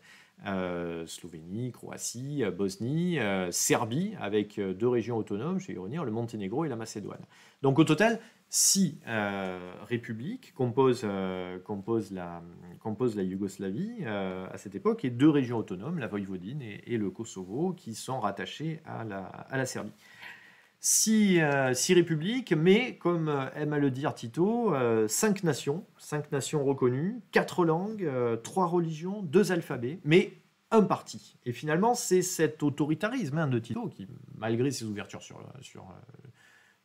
Slovénie, Croatie, Bosnie, Serbie, avec 2 régions autonomes, je vais y revenir, le Monténégro et la Macédoine. Donc au total, 6 républiques composent la Yougoslavie à cette époque, et 2 régions autonomes, la Voïvodine et le Kosovo, qui sont rattachées à la Serbie. 6 républiques, mais comme aime à le dire Tito, 5 nations reconnues, 4 langues, 3 religions, 2 alphabets, mais un parti. Et finalement, c'est cet autoritarisme, hein, de Tito qui, malgré ses ouvertures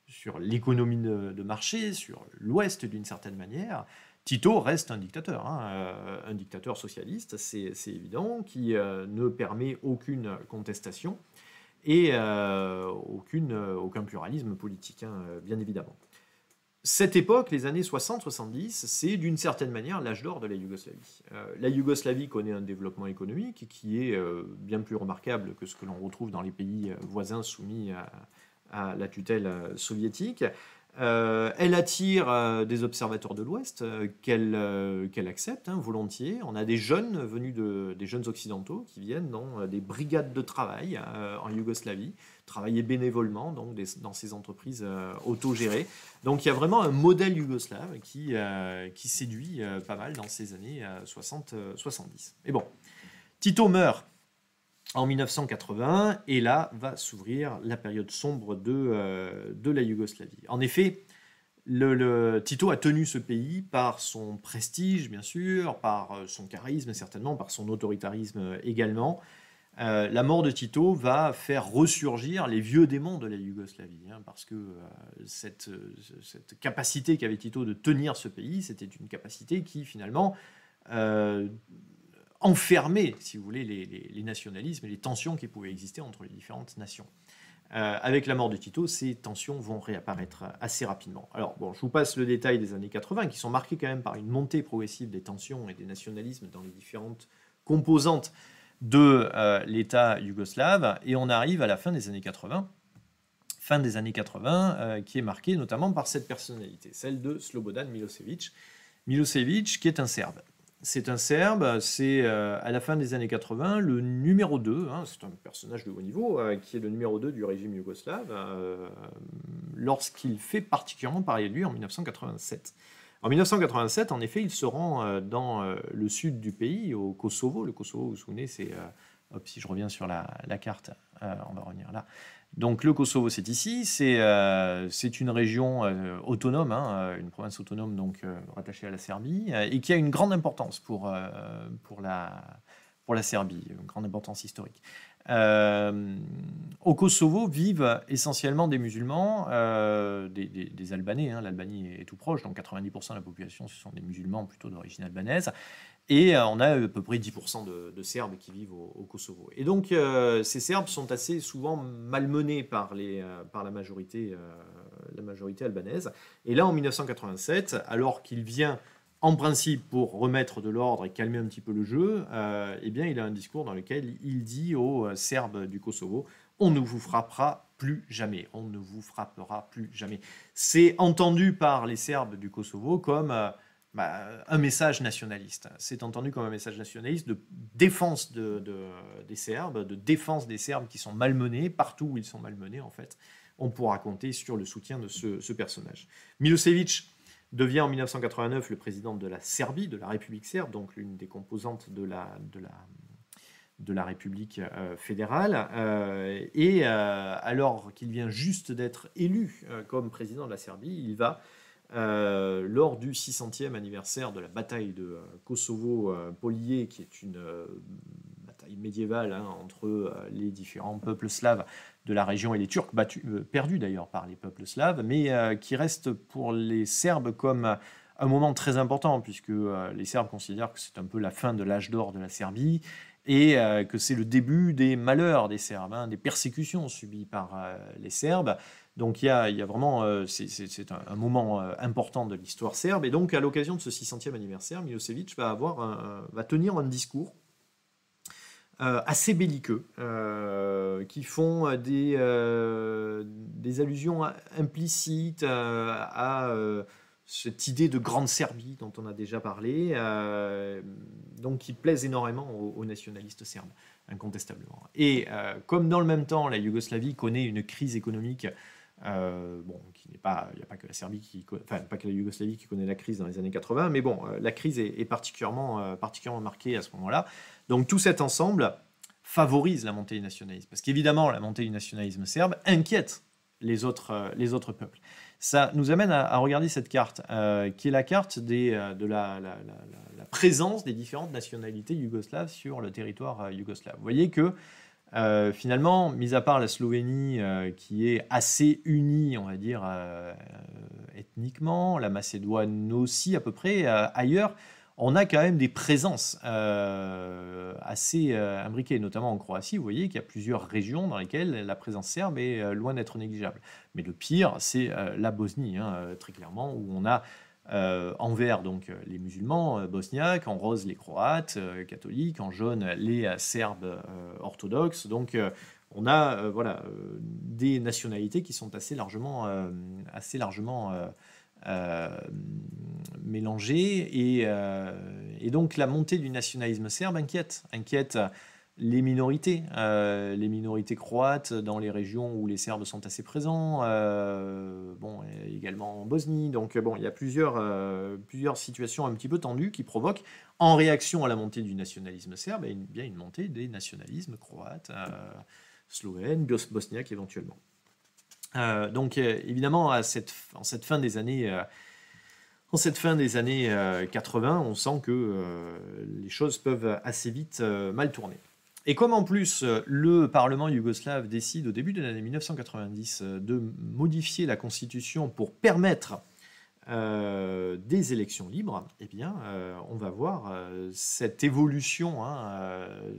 sur l'économie de marché, sur l'Ouest d'une certaine manière, Tito reste un dictateur, hein, un dictateur socialiste, c'est évident, qui ne permet aucune contestation et aucun pluralisme politique, hein, bien évidemment. Cette époque, les années 60-70, c'est d'une certaine manière l'âge d'or de la Yougoslavie. La Yougoslavie connaît un développement économique qui est bien plus remarquable que ce que l'on retrouve dans les pays voisins soumis à la tutelle soviétique. Elle attire des observateurs de l'Ouest qu'elle accepte, hein, volontiers. On a des jeunes venus des jeunes occidentaux qui viennent dans des brigades de travail en Yougoslavie, travailler bénévolement donc dans ces entreprises autogérées. Donc il y a vraiment un modèle yougoslave qui séduit pas mal dans ces années 60-70. Et bon, Tito meurt en 1980, et là va s'ouvrir la période sombre de la Yougoslavie. En effet, Tito a tenu ce pays par son prestige, bien sûr, par son charisme, certainement, par son autoritarisme également. La mort de Tito va faire ressurgir les vieux démons de la Yougoslavie, hein, parce que cette capacité qu'avait Tito de tenir ce pays, c'était une capacité qui, finalement, enfermer, si vous voulez, les nationalismes et les tensions qui pouvaient exister entre les différentes nations. Avec la mort de Tito, ces tensions vont réapparaître assez rapidement. Alors, bon, je vous passe le détail des années 80, qui sont marquées quand même par une montée progressive des tensions et des nationalismes dans les différentes composantes de l'État yougoslave, et on arrive à la fin des années 80, qui est marquée notamment par cette personnalité, celle de Slobodan Milosevic. Milosevic, qui est un Serbe. C'est un Serbe, c'est à la fin des années 80 le numéro 2, hein, c'est un personnage de haut niveau, qui est le numéro 2 du régime yougoslave, lorsqu'il fait particulièrement parler de lui en 1987. En 1987, en effet, il se rend dans le sud du pays, au Kosovo. Le Kosovo, vous vous souvenez, c'est... si je reviens sur la carte, on va revenir là. Donc le Kosovo, c'est ici, c'est une région autonome, hein, une province autonome donc rattachée à la Serbie, et qui a une grande importance pour pour la Serbie, une grande importance historique. Au Kosovo vivent essentiellement des musulmans, des Albanais. L'Albanie est tout proche, donc 90% de la population, ce sont des musulmans plutôt d'origine albanaise. Et on a à peu près 10% de Serbes qui vivent au Kosovo. Et donc, ces Serbes sont assez souvent malmenés par la majorité albanaise. Et là, en 1987, alors qu'il vient en principe pour remettre de l'ordre et calmer un petit peu le jeu, eh bien, il a un discours dans lequel il dit aux Serbes du Kosovo « On ne vous frappera plus jamais. On ne vous frappera plus jamais. » C'est entendu par les Serbes du Kosovo comme un message nationaliste. C'est entendu comme un message nationaliste de défense des Serbes, de défense des Serbes qui sont malmenés, partout où ils sont malmenés, en fait. On pourra compter sur le soutien de ce personnage. Milosevic devient en 1989 le président de la Serbie, de la République serbe, donc l'une des composantes de la République fédérale. Alors qu'il vient juste d'être élu comme président de la Serbie, il va, lors du 600e anniversaire de la bataille de Kosovo-Polier, qui est une bataille médiévale entre les différents peuples slaves de la région et les Turcs, perdus d'ailleurs par les peuples slaves, mais qui reste pour les Serbes comme un moment très important, puisque les Serbes considèrent que c'est un peu la fin de l'âge d'or de la Serbie, et que c'est le début des malheurs des Serbes, des persécutions subies par les Serbes. Donc il y a vraiment, c'est un moment important de l'histoire serbe, et donc à l'occasion de ce 600e anniversaire, Milosevic va tenir un discours assez belliqueux, qui font des allusions implicites à cette idée de grande Serbie dont on a déjà parlé, donc qui plaisent énormément aux nationalistes serbes, incontestablement. Et comme dans le même temps, la Yougoslavie connaît une crise économique, il n'y a pas que la Serbie pas que la Yougoslavie qui connaît la crise dans les années 80, mais bon, la crise est particulièrement marquée à ce moment-là. Donc tout cet ensemble favorise la montée du nationalisme, parce qu'évidemment la montée du nationalisme serbe inquiète les autres peuples. Ça nous amène à regarder cette carte, qui est la carte de la présence des différentes nationalités yougoslaves sur le territoire yougoslave. Vous voyez que finalement, mis à part la Slovénie, qui est assez unie, on va dire, ethniquement, la Macédoine aussi à peu près, ailleurs, on a quand même des présences assez imbriquées, notamment en Croatie. Vous voyez qu'il y a plusieurs régions dans lesquelles la présence serbe est loin d'être négligeable. Mais le pire, c'est la Bosnie, très clairement, où on a en vert donc les musulmans bosniaques, en rose les Croates catholiques, en jaune les Serbes orthodoxes. Donc on a des nationalités qui sont assez largement mélangées, et donc la montée du nationalisme serbe inquiète les minorités croates dans les régions où les Serbes sont assez présents, également en Bosnie. Donc il y a plusieurs situations un petit peu tendues qui provoquent, en réaction à la montée du nationalisme serbe, bien une montée des nationalismes croates, slovènes, bosniaques éventuellement. Donc évidemment, en cette fin des années 80, on sent que les choses peuvent assez vite mal tourner. Et comme en plus le Parlement yougoslave décide au début de l'année 1990 de modifier la constitution pour permettre des élections libres, eh bien, on va voir cette évolution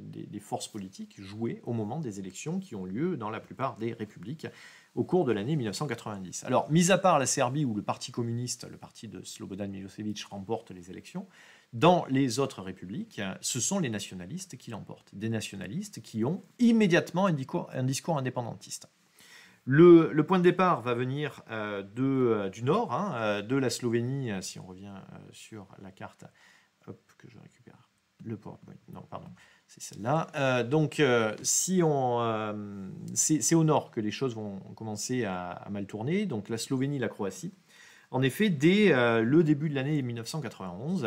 des forces politiques jouer au moment des élections qui ont lieu dans la plupart des républiques au cours de l'année 1990. Alors, mis à part la Serbie où le Parti communiste, le parti de Slobodan Milosevic, remporte les élections, dans les autres républiques, ce sont les nationalistes qui l'emportent. Des nationalistes qui ont immédiatement un discours indépendantiste. Le point de départ va venir du nord, de la Slovénie, si on revient sur la carte, que je récupère le PowerPoint. Non, pardon, c'est celle-là. C'est au nord que les choses vont commencer à mal tourner. Donc la Slovénie, la Croatie. En effet, dès le début de l'année 1991,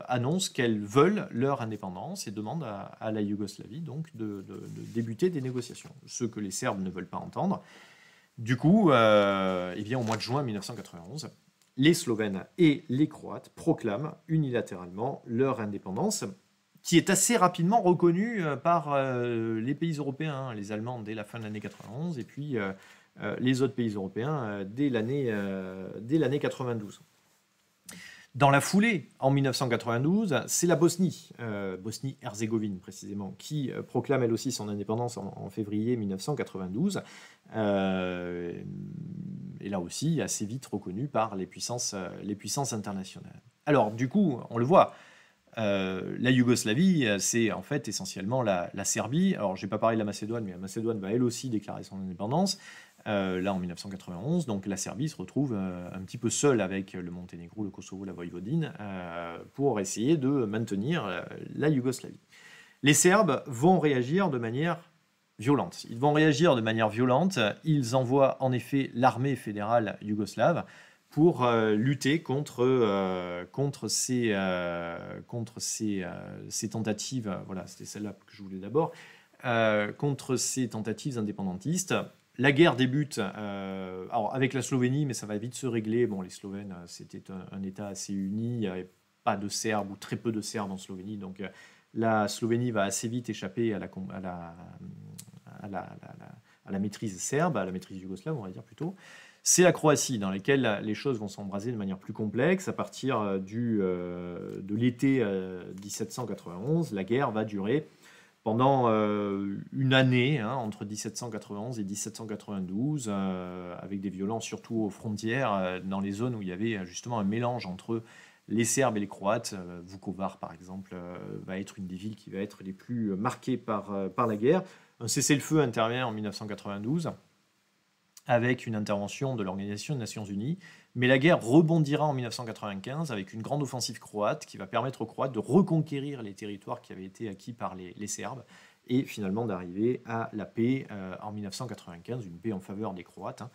annoncent qu'elles veulent leur indépendance et demandent à la Yougoslavie donc, de débuter des négociations. Ce que les Serbes ne veulent pas entendre. Du coup, au mois de juin 1991, les Slovènes et les Croates proclament unilatéralement leur indépendance. qui est assez rapidement reconnu par les pays européens, hein, les Allemands dès la fin de l'année 91, et puis les autres pays européens dès l'année 92. Dans la foulée, en 1992, c'est la Bosnie, Bosnie-Herzégovine précisément, qui proclame elle aussi son indépendance en février 1992. Et là aussi, assez vite reconnue par les puissances internationales. Alors, du coup, on le voit, la Yougoslavie, c'est en fait essentiellement la Serbie. Alors, je n'ai pas parlé de la Macédoine, mais la Macédoine va elle aussi déclarer son indépendance, là en 1991. Donc, la Serbie se retrouve un petit peu seule avec le Monténégro, le Kosovo, la Voïvodine, pour essayer de maintenir la Yougoslavie. Les Serbes vont réagir de manière violente. Ils vont réagir de manière violente. Ils envoient en effet l'armée fédérale yougoslave pour lutter contre ces tentatives. Voilà, c'était celle-là que je voulais d'abord. Contre ces tentatives indépendantistes. La guerre débute alors avec la Slovénie, mais ça va vite se régler. Bon, les Slovènes, c'était un État assez uni. Il n'y avait pas de Serbes ou très peu de Serbes en Slovénie. Donc, la Slovénie va assez vite échapper à la maîtrise serbe, à la maîtrise yougoslave, on va dire plutôt. C'est la Croatie dans laquelle les choses vont s'embraser de manière plus complexe. À partir de l'été 1791, la guerre va durer pendant une année, hein, entre 1791 et 1792, avec des violences surtout aux frontières, dans les zones où il y avait justement un mélange entre les Serbes et les Croates. Vukovar, par exemple, va être une des villes qui va être les plus marquées par la guerre. Un cessez-le-feu intervient en 1992 avec une intervention de l'Organisation des Nations Unies, mais la guerre rebondira en 1995 avec une grande offensive croate qui va permettre aux Croates de reconquérir les territoires qui avaient été acquis par les Serbes et finalement d'arriver à la paix en 1995, une paix en faveur des Croates. Hein.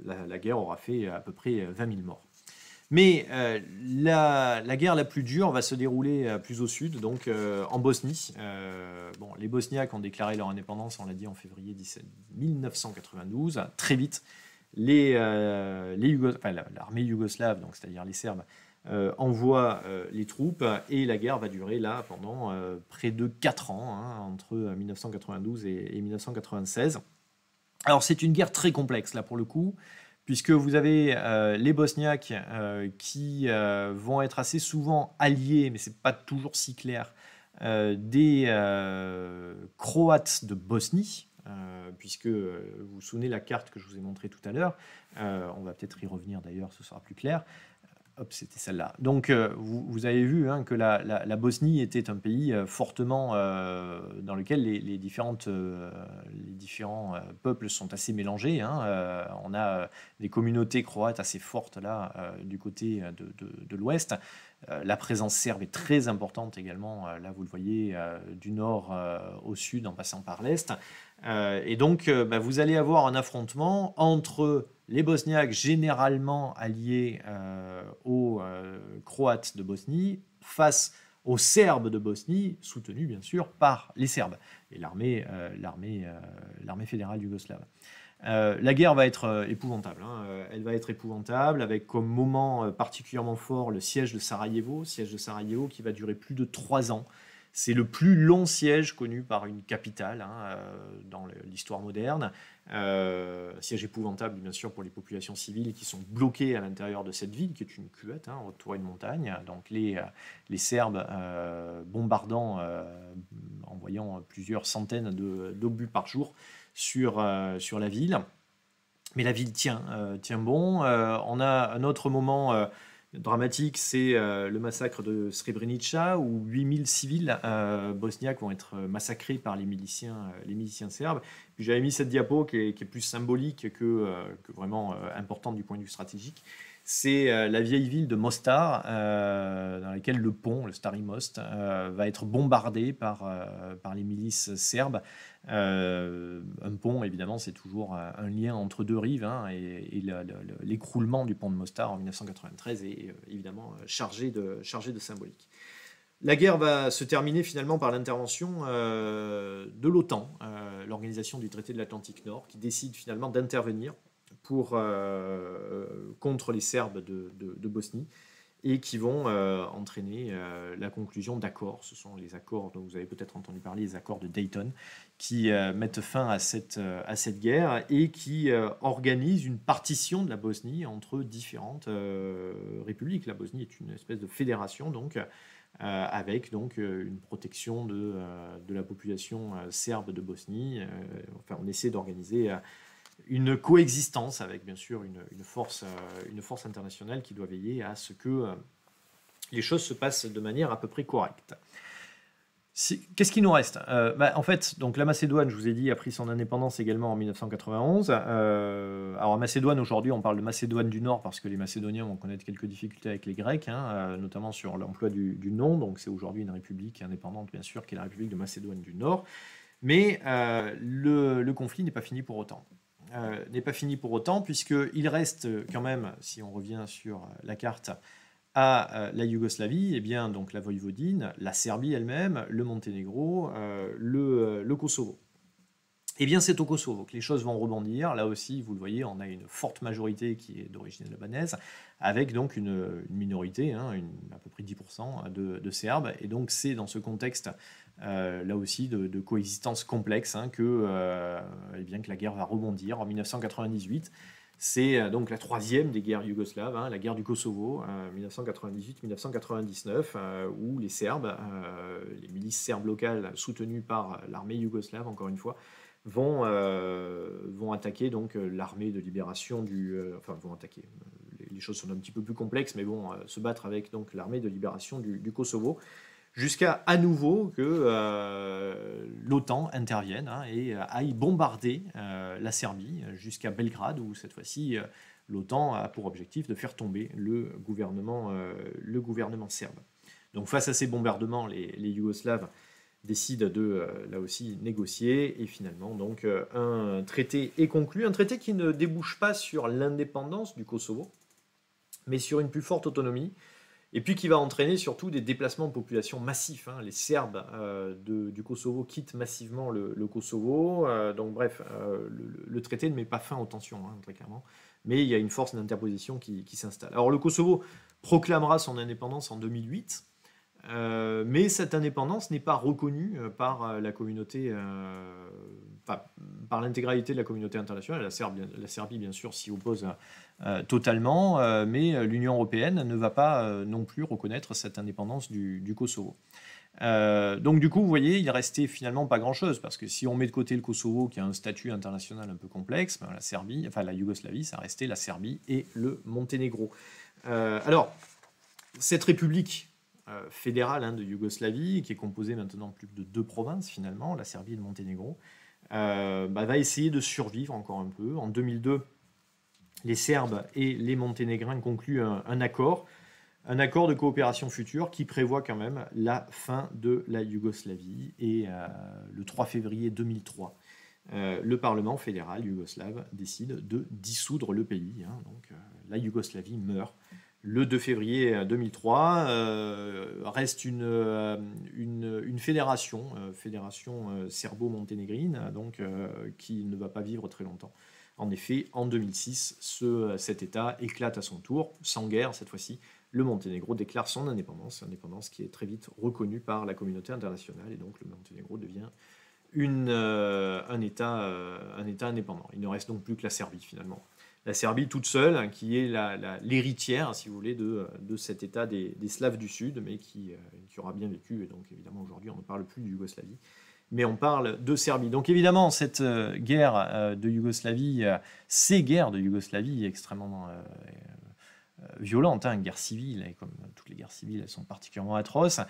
La guerre aura fait à peu près 20 000 morts. Mais la guerre la plus dure va se dérouler plus au sud, donc en Bosnie. Les Bosniaques ont déclaré leur indépendance, on l'a dit, en février 1992. Très vite, l'armée yougoslave, donc c'est-à-dire les Serbes, envoient les troupes et la guerre va durer là pendant près de 4 ans, hein, entre 1992 et 1996. Alors c'est une guerre très complexe là pour le coup, puisque vous avez les Bosniaques qui vont être assez souvent alliés, mais ce n'est pas toujours si clair, des Croates de Bosnie, puisque vous vous souvenez la carte que je vous ai montrée tout à l'heure, on va peut-être y revenir d'ailleurs, ce sera plus clair. Hop, c'était celle-là. Donc, vous avez vu hein, que la Bosnie était un pays fortement dans lequel les différents peuples sont assez mélangés. Hein. On a des communautés croates assez fortes là du côté de l'Ouest. La présence serbe est très importante également. Là, vous le voyez, du nord au sud en passant par l'Est. Et donc, vous allez avoir un affrontement entre les Bosniaques, généralement alliés aux Croates de Bosnie, face aux Serbes de Bosnie, soutenus bien sûr par les Serbes et l'armée fédérale yougoslave. La guerre va être épouvantable. Hein. Elle va être épouvantable avec comme moment particulièrement fort le siège de Sarajevo qui va durer plus de 3 ans. C'est le plus long siège connu par une capitale hein, dans l'histoire moderne. Siège épouvantable, bien sûr, pour les populations civiles qui sont bloquées à l'intérieur de cette ville, qui est une cuvette, hein, entourée de montagnes. Donc les Serbes bombardant, envoyant plusieurs centaines d'obus par jour sur la ville. Mais la ville tient bon. On a un autre moment dramatique, c'est le massacre de Srebrenica, où 8000 civils bosniaques vont être massacrés par les miliciens serbes. Puis j'avais mis cette diapo qui est plus symbolique que vraiment importante du point de vue stratégique. C'est la vieille ville de Mostar, dans laquelle le pont, le Stari Most, va être bombardé par les milices serbes. Un pont, évidemment, c'est toujours un lien entre deux rives, hein, et l'écroulement du pont de Mostar en 1993 est évidemment chargé de symbolique. La guerre va se terminer finalement par l'intervention de l'OTAN, l'organisation du traité de l'Atlantique Nord, qui décide finalement d'intervenir contre les Serbes de Bosnie. et qui vont entraîner la conclusion d'accords. Ce sont les accords dont vous avez peut-être entendu parler, les accords de Dayton, qui mettent fin à cette guerre et qui organisent une partition de la Bosnie entre différentes républiques. La Bosnie est une espèce de fédération, donc, avec donc, une protection de la population serbe de Bosnie. Enfin, on essaie d'organiser une coexistence avec, bien sûr, une force internationale qui doit veiller à ce que les choses se passent de manière à peu près correcte. Qu'est-ce qui nous reste? En fait, donc la Macédoine, je vous ai dit, a pris son indépendance également en 1991. Alors, Macédoine, aujourd'hui, on parle de Macédoine du Nord parce que les Macédoniens vont connaître quelques difficultés avec les Grecs, notamment sur l'emploi du nom. Donc, c'est aujourd'hui une république indépendante, bien sûr, qui est la République de Macédoine du Nord. Mais le conflit n'est pas fini pour autant. Puisqu'il reste quand même, si on revient sur la carte, à la Yougoslavie, donc la Voïvodine, la Serbie elle-même, le Monténégro, le Kosovo. C'est au Kosovo que les choses vont rebondir. Là aussi, vous le voyez, on a une forte majorité qui est d'origine albanaise, avec donc une minorité, à peu près 10% de Serbes. Et donc c'est dans ce contexte, là aussi, de coexistence complexe, que la guerre va rebondir en 1998. C'est donc la troisième des guerres yougoslaves, la guerre du Kosovo, 1998-1999, où les Serbes, les milices serbes locales soutenues par l'armée yougoslave, encore une fois, vont attaquer donc l'armée de libération vont attaquer. Les choses sont un petit peu plus complexes, mais vont se battre avec donc l'armée de libération du Kosovo, jusqu'à à nouveau que l'OTAN intervienne et aille bombarder la Serbie jusqu'à Belgrade, où cette fois-ci l'OTAN a pour objectif de faire tomber le gouvernement serbe. Donc face à ces bombardements, les Yougoslaves décident de, là aussi, négocier, et finalement donc un traité est conclu, un traité qui ne débouche pas sur l'indépendance du Kosovo, mais sur une plus forte autonomie, et puis qui va entraîner surtout des déplacements de population massifs. Les Serbes du Kosovo quittent massivement le Kosovo. Le traité ne met pas fin aux tensions, très clairement. Mais il y a une force d'interposition qui s'installe. Alors le Kosovo proclamera son indépendance en 2008. Mais cette indépendance n'est pas reconnue par la communauté, par l'intégralité de la communauté internationale. La Serbie, bien sûr, s'y oppose totalement, mais l'Union européenne ne va pas non plus reconnaître cette indépendance du Kosovo. Donc du coup, vous voyez, il restait finalement pas grand-chose, parce que si on met de côté le Kosovo, qui a un statut international un peu complexe, la Yougoslavie, ça restait la Serbie et le Monténégro. Alors, cette république fédérale de Yougoslavie, qui est composée maintenant de plus de 2 provinces finalement, la Serbie et le Monténégro, va essayer de survivre encore un peu. En 2002, les Serbes et les Monténégrins concluent un accord de coopération future qui prévoit quand même la fin de la Yougoslavie. Et le 3 février 2003, le Parlement fédéral yougoslave décide de dissoudre le pays. Donc la Yougoslavie meurt. Le 2 février 2003, reste une fédération serbo-monténégrine, qui ne va pas vivre très longtemps. En effet, en 2006, cet État éclate à son tour, sans guerre cette fois-ci. Le Monténégro déclare son indépendance qui est très vite reconnue par la communauté internationale, et donc le Monténégro devient un État indépendant. Il ne reste donc plus que la Serbie finalement. La Serbie toute seule, qui est l'héritière, si vous voulez, de cet État des Slaves du Sud, mais qui aura bien vécu. Et donc, évidemment, aujourd'hui, on ne parle plus de Yougoslavie, mais on parle de Serbie. Donc, évidemment, cette guerre de Yougoslavie, ces guerres de Yougoslavie extrêmement violentes, une guerre civile, et comme toutes les guerres civiles, elles sont particulièrement atroces,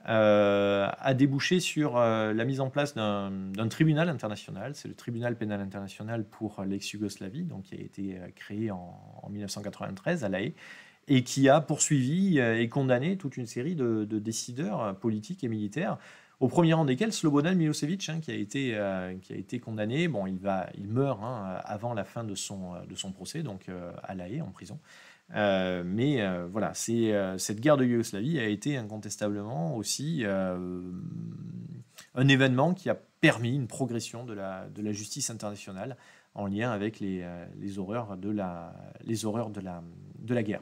a débouché sur la mise en place d'un tribunal international. C'est le tribunal pénal international pour l'ex-Yougoslavie, donc qui a été créé en 1993 à La Haye, et qui a poursuivi et condamné toute une série de décideurs politiques et militaires, au premier rang desquels Slobodan Milosevic, qui a été condamné. Bon, il meurt avant la fin de son procès, donc à La Haye, en prison. Mais voilà, cette guerre de Yougoslavie a été incontestablement aussi un événement qui a permis une progression de la justice internationale en lien avec les horreurs de la guerre.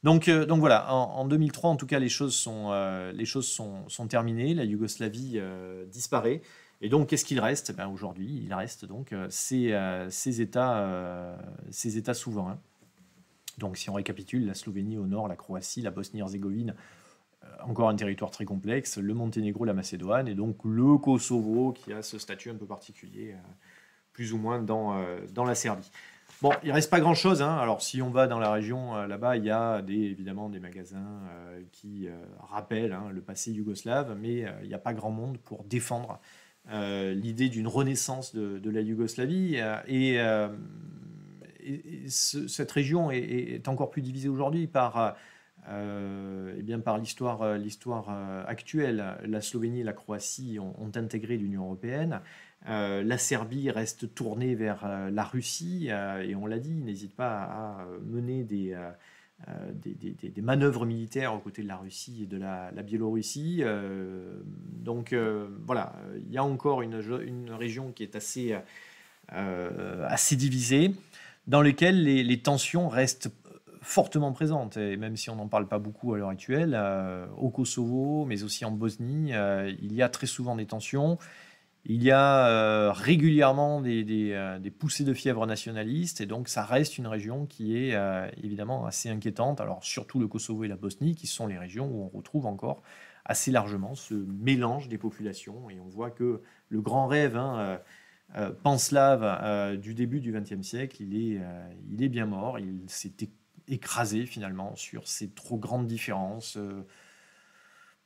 Donc voilà, en 2003, en tout cas, sont terminées. La Yougoslavie disparaît. Et donc, qu'est-ce qu'il reste? Ben, aujourd'hui, il reste donc ces États souverains. Donc, si on récapitule, la Slovénie au nord, la Croatie, la Bosnie-Herzégovine, encore un territoire très complexe, le Monténégro, la Macédoine, et donc le Kosovo, qui a ce statut un peu particulier, plus ou moins dans la Serbie. Bon, il reste pas grand-chose, hein. Alors, si on va dans la région, là-bas, il y a évidemment des magasins qui rappellent le passé yougoslave, mais il n'y a pas grand monde pour défendre l'idée d'une renaissance de la Yougoslavie. Cette région est encore plus divisée aujourd'hui par l'histoire actuelle. La Slovénie et la Croatie ont intégré l'Union européenne. La Serbie reste tournée vers la Russie et on l'a dit, n'hésite pas à mener des manœuvres militaires aux côtés de la Russie et de la Biélorussie. Donc voilà, il y a encore une région qui est assez divisée, dans laquelle les tensions restent fortement présentes. Et même si on n'en parle pas beaucoup à l'heure actuelle, au Kosovo, mais aussi en Bosnie, il y a très souvent des tensions. Il y a régulièrement des poussées de fièvre nationalistes, et donc ça reste une région qui est évidemment assez inquiétante. Alors surtout le Kosovo et la Bosnie, qui sont les régions où on retrouve encore assez largement ce mélange des populations. Et on voit que le grand rêve panslave du début du XXe siècle, il est bien mort. Il s'est écrasé finalement sur ces trop grandes différences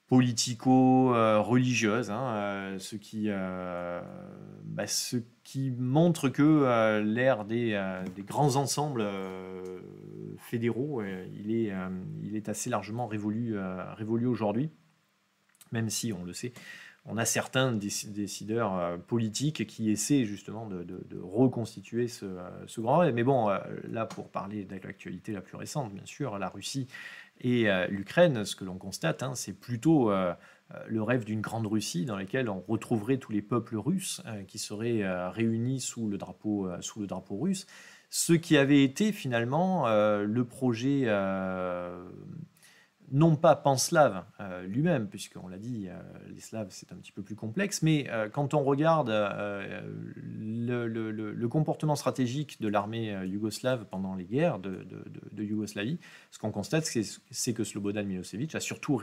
politico-religieuses, ce qui montre que l'ère des grands ensembles fédéraux, il est assez largement révolu aujourd'hui, même si, on le sait, on a certains décideurs politiques qui essaient justement de reconstituer ce grand rêve. Mais bon, là, pour parler de l'actualité la plus récente, bien sûr, la Russie et l'Ukraine, ce que l'on constate, c'est plutôt le rêve d'une grande Russie dans laquelle on retrouverait tous les peuples russes qui seraient réunis sous le drapeau russe. Ce qui avait été finalement le projet non pas panslave lui-même, puisqu'on l'a dit, les Slaves c'est un petit peu plus complexe, mais quand on regarde le comportement stratégique de l'armée yougoslave pendant les guerres de Yougoslavie, ce qu'on constate, c'est que Slobodan Milosevic a surtout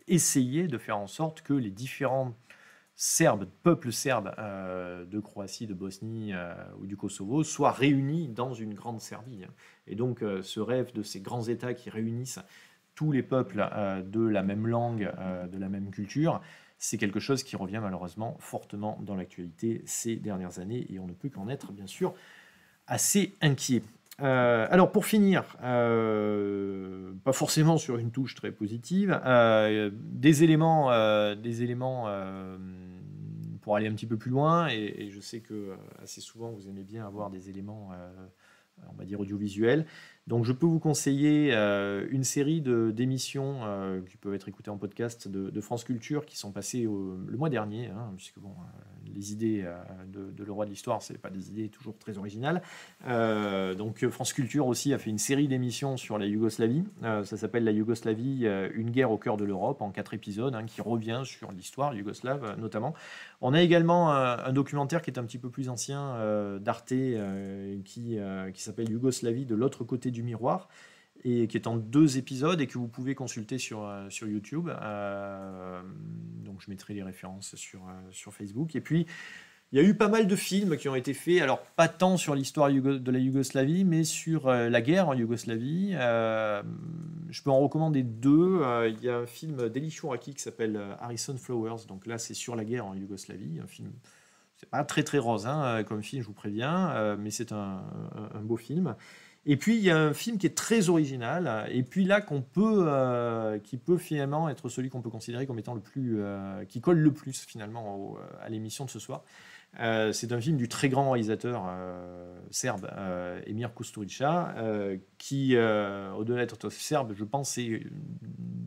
essayé de faire en sorte que les différents peuples serbes de Croatie, de Bosnie ou du Kosovo soient réunis dans une grande Serbie. Et donc ce rêve de ces grands États qui réunissent tous les peuples de la même langue, de la même culture, c'est quelque chose qui revient malheureusement fortement dans l'actualité ces dernières années, et on ne peut qu'en être bien sûr assez inquiet. Alors pour finir, pas forcément sur une touche très positive, des éléments pour aller un petit peu plus loin, et je sais que assez souvent vous aimez bien avoir des éléments on va dire audiovisuels. Donc je peux vous conseiller une série d'émissions qui peuvent être écoutées en podcast de France Culture qui sont passées le mois dernier, puisque bon, les idées de Le Roi de l'Histoire, c'est pas des idées toujours très originales. Donc France Culture aussi a fait une série d'émissions sur la Yougoslavie. Ça s'appelle La Yougoslavie, une guerre au cœur de l'Europe, en 4 épisodes, qui revient sur l'histoire yougoslave notamment. On a également un documentaire qui est un petit peu plus ancien d'Arte qui s'appelle Yougoslavie de l'autre côté du miroir, et qui est en 2 épisodes et que vous pouvez consulter sur YouTube. Donc je mettrai les références sur Facebook. Et puis il y a eu pas mal de films qui ont été faits, alors pas tant sur l'histoire de la Yougoslavie, mais sur la guerre en Yougoslavie. Je peux en recommander 2. Il y a un film d'Eli Chouraki qui s'appelle Harrison Flowers. Donc là, c'est sur la guerre en Yougoslavie. Un film, c'est pas très très rose comme film, je vous préviens, mais c'est un beau film. Et puis il y a un film qui est très original, et puis là qui peut finalement être celui qu'on peut considérer comme étant qui colle le plus finalement à l'émission de ce soir. C'est un film du très grand réalisateur serbe Emir Kusturica, qui, au-delà d'être serbe, je pense, c'est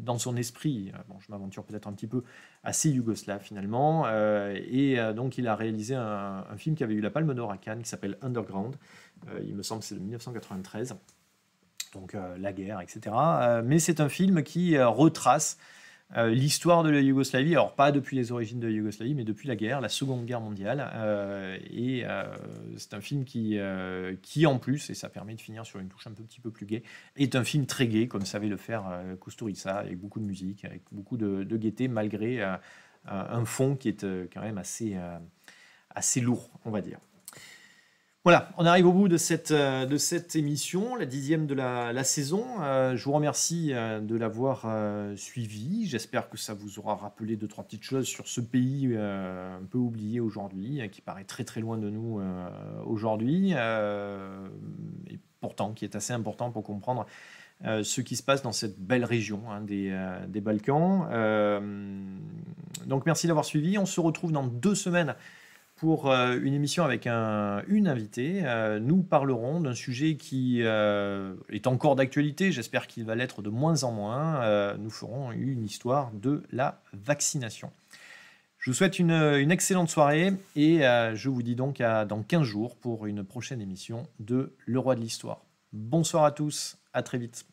dans son esprit, bon, je m'aventure peut-être un petit peu, assez yougoslave finalement, et donc il a réalisé un film qui avait eu la Palme d'Or à Cannes, qui s'appelle Underground. Il me semble que c'est de 1993. donc la guerre, etc. Mais c'est un film qui retrace l'histoire de la Yougoslavie, alors pas depuis les origines de la Yougoslavie, mais depuis la guerre, la Seconde Guerre mondiale. C'est un film qui, en plus, et ça permet de finir sur une touche un petit peu plus gaie, est un film très gai, comme savait le faire Kusturica, avec beaucoup de musique, avec beaucoup de gaieté, malgré un fond qui est quand même assez lourd, on va dire. Voilà, on arrive au bout de cette émission, la 10e de la saison. Je vous remercie de l'avoir suivi. J'espère que ça vous aura rappelé 2-3 petites choses sur ce pays un peu oublié aujourd'hui, qui paraît très très loin de nous aujourd'hui, et pourtant qui est assez important pour comprendre ce qui se passe dans cette belle région des Balkans. Donc merci d'avoir suivi. On se retrouve dans 2 semaines pour une émission avec une invitée. Nous parlerons d'un sujet qui est encore d'actualité. J'espère qu'il va l'être de moins en moins. Nous ferons une histoire de la vaccination. Je vous souhaite une excellente soirée et je vous dis donc dans 15 jours pour une prochaine émission de Le Roi de l'Histoire. Bonsoir à tous, à très vite.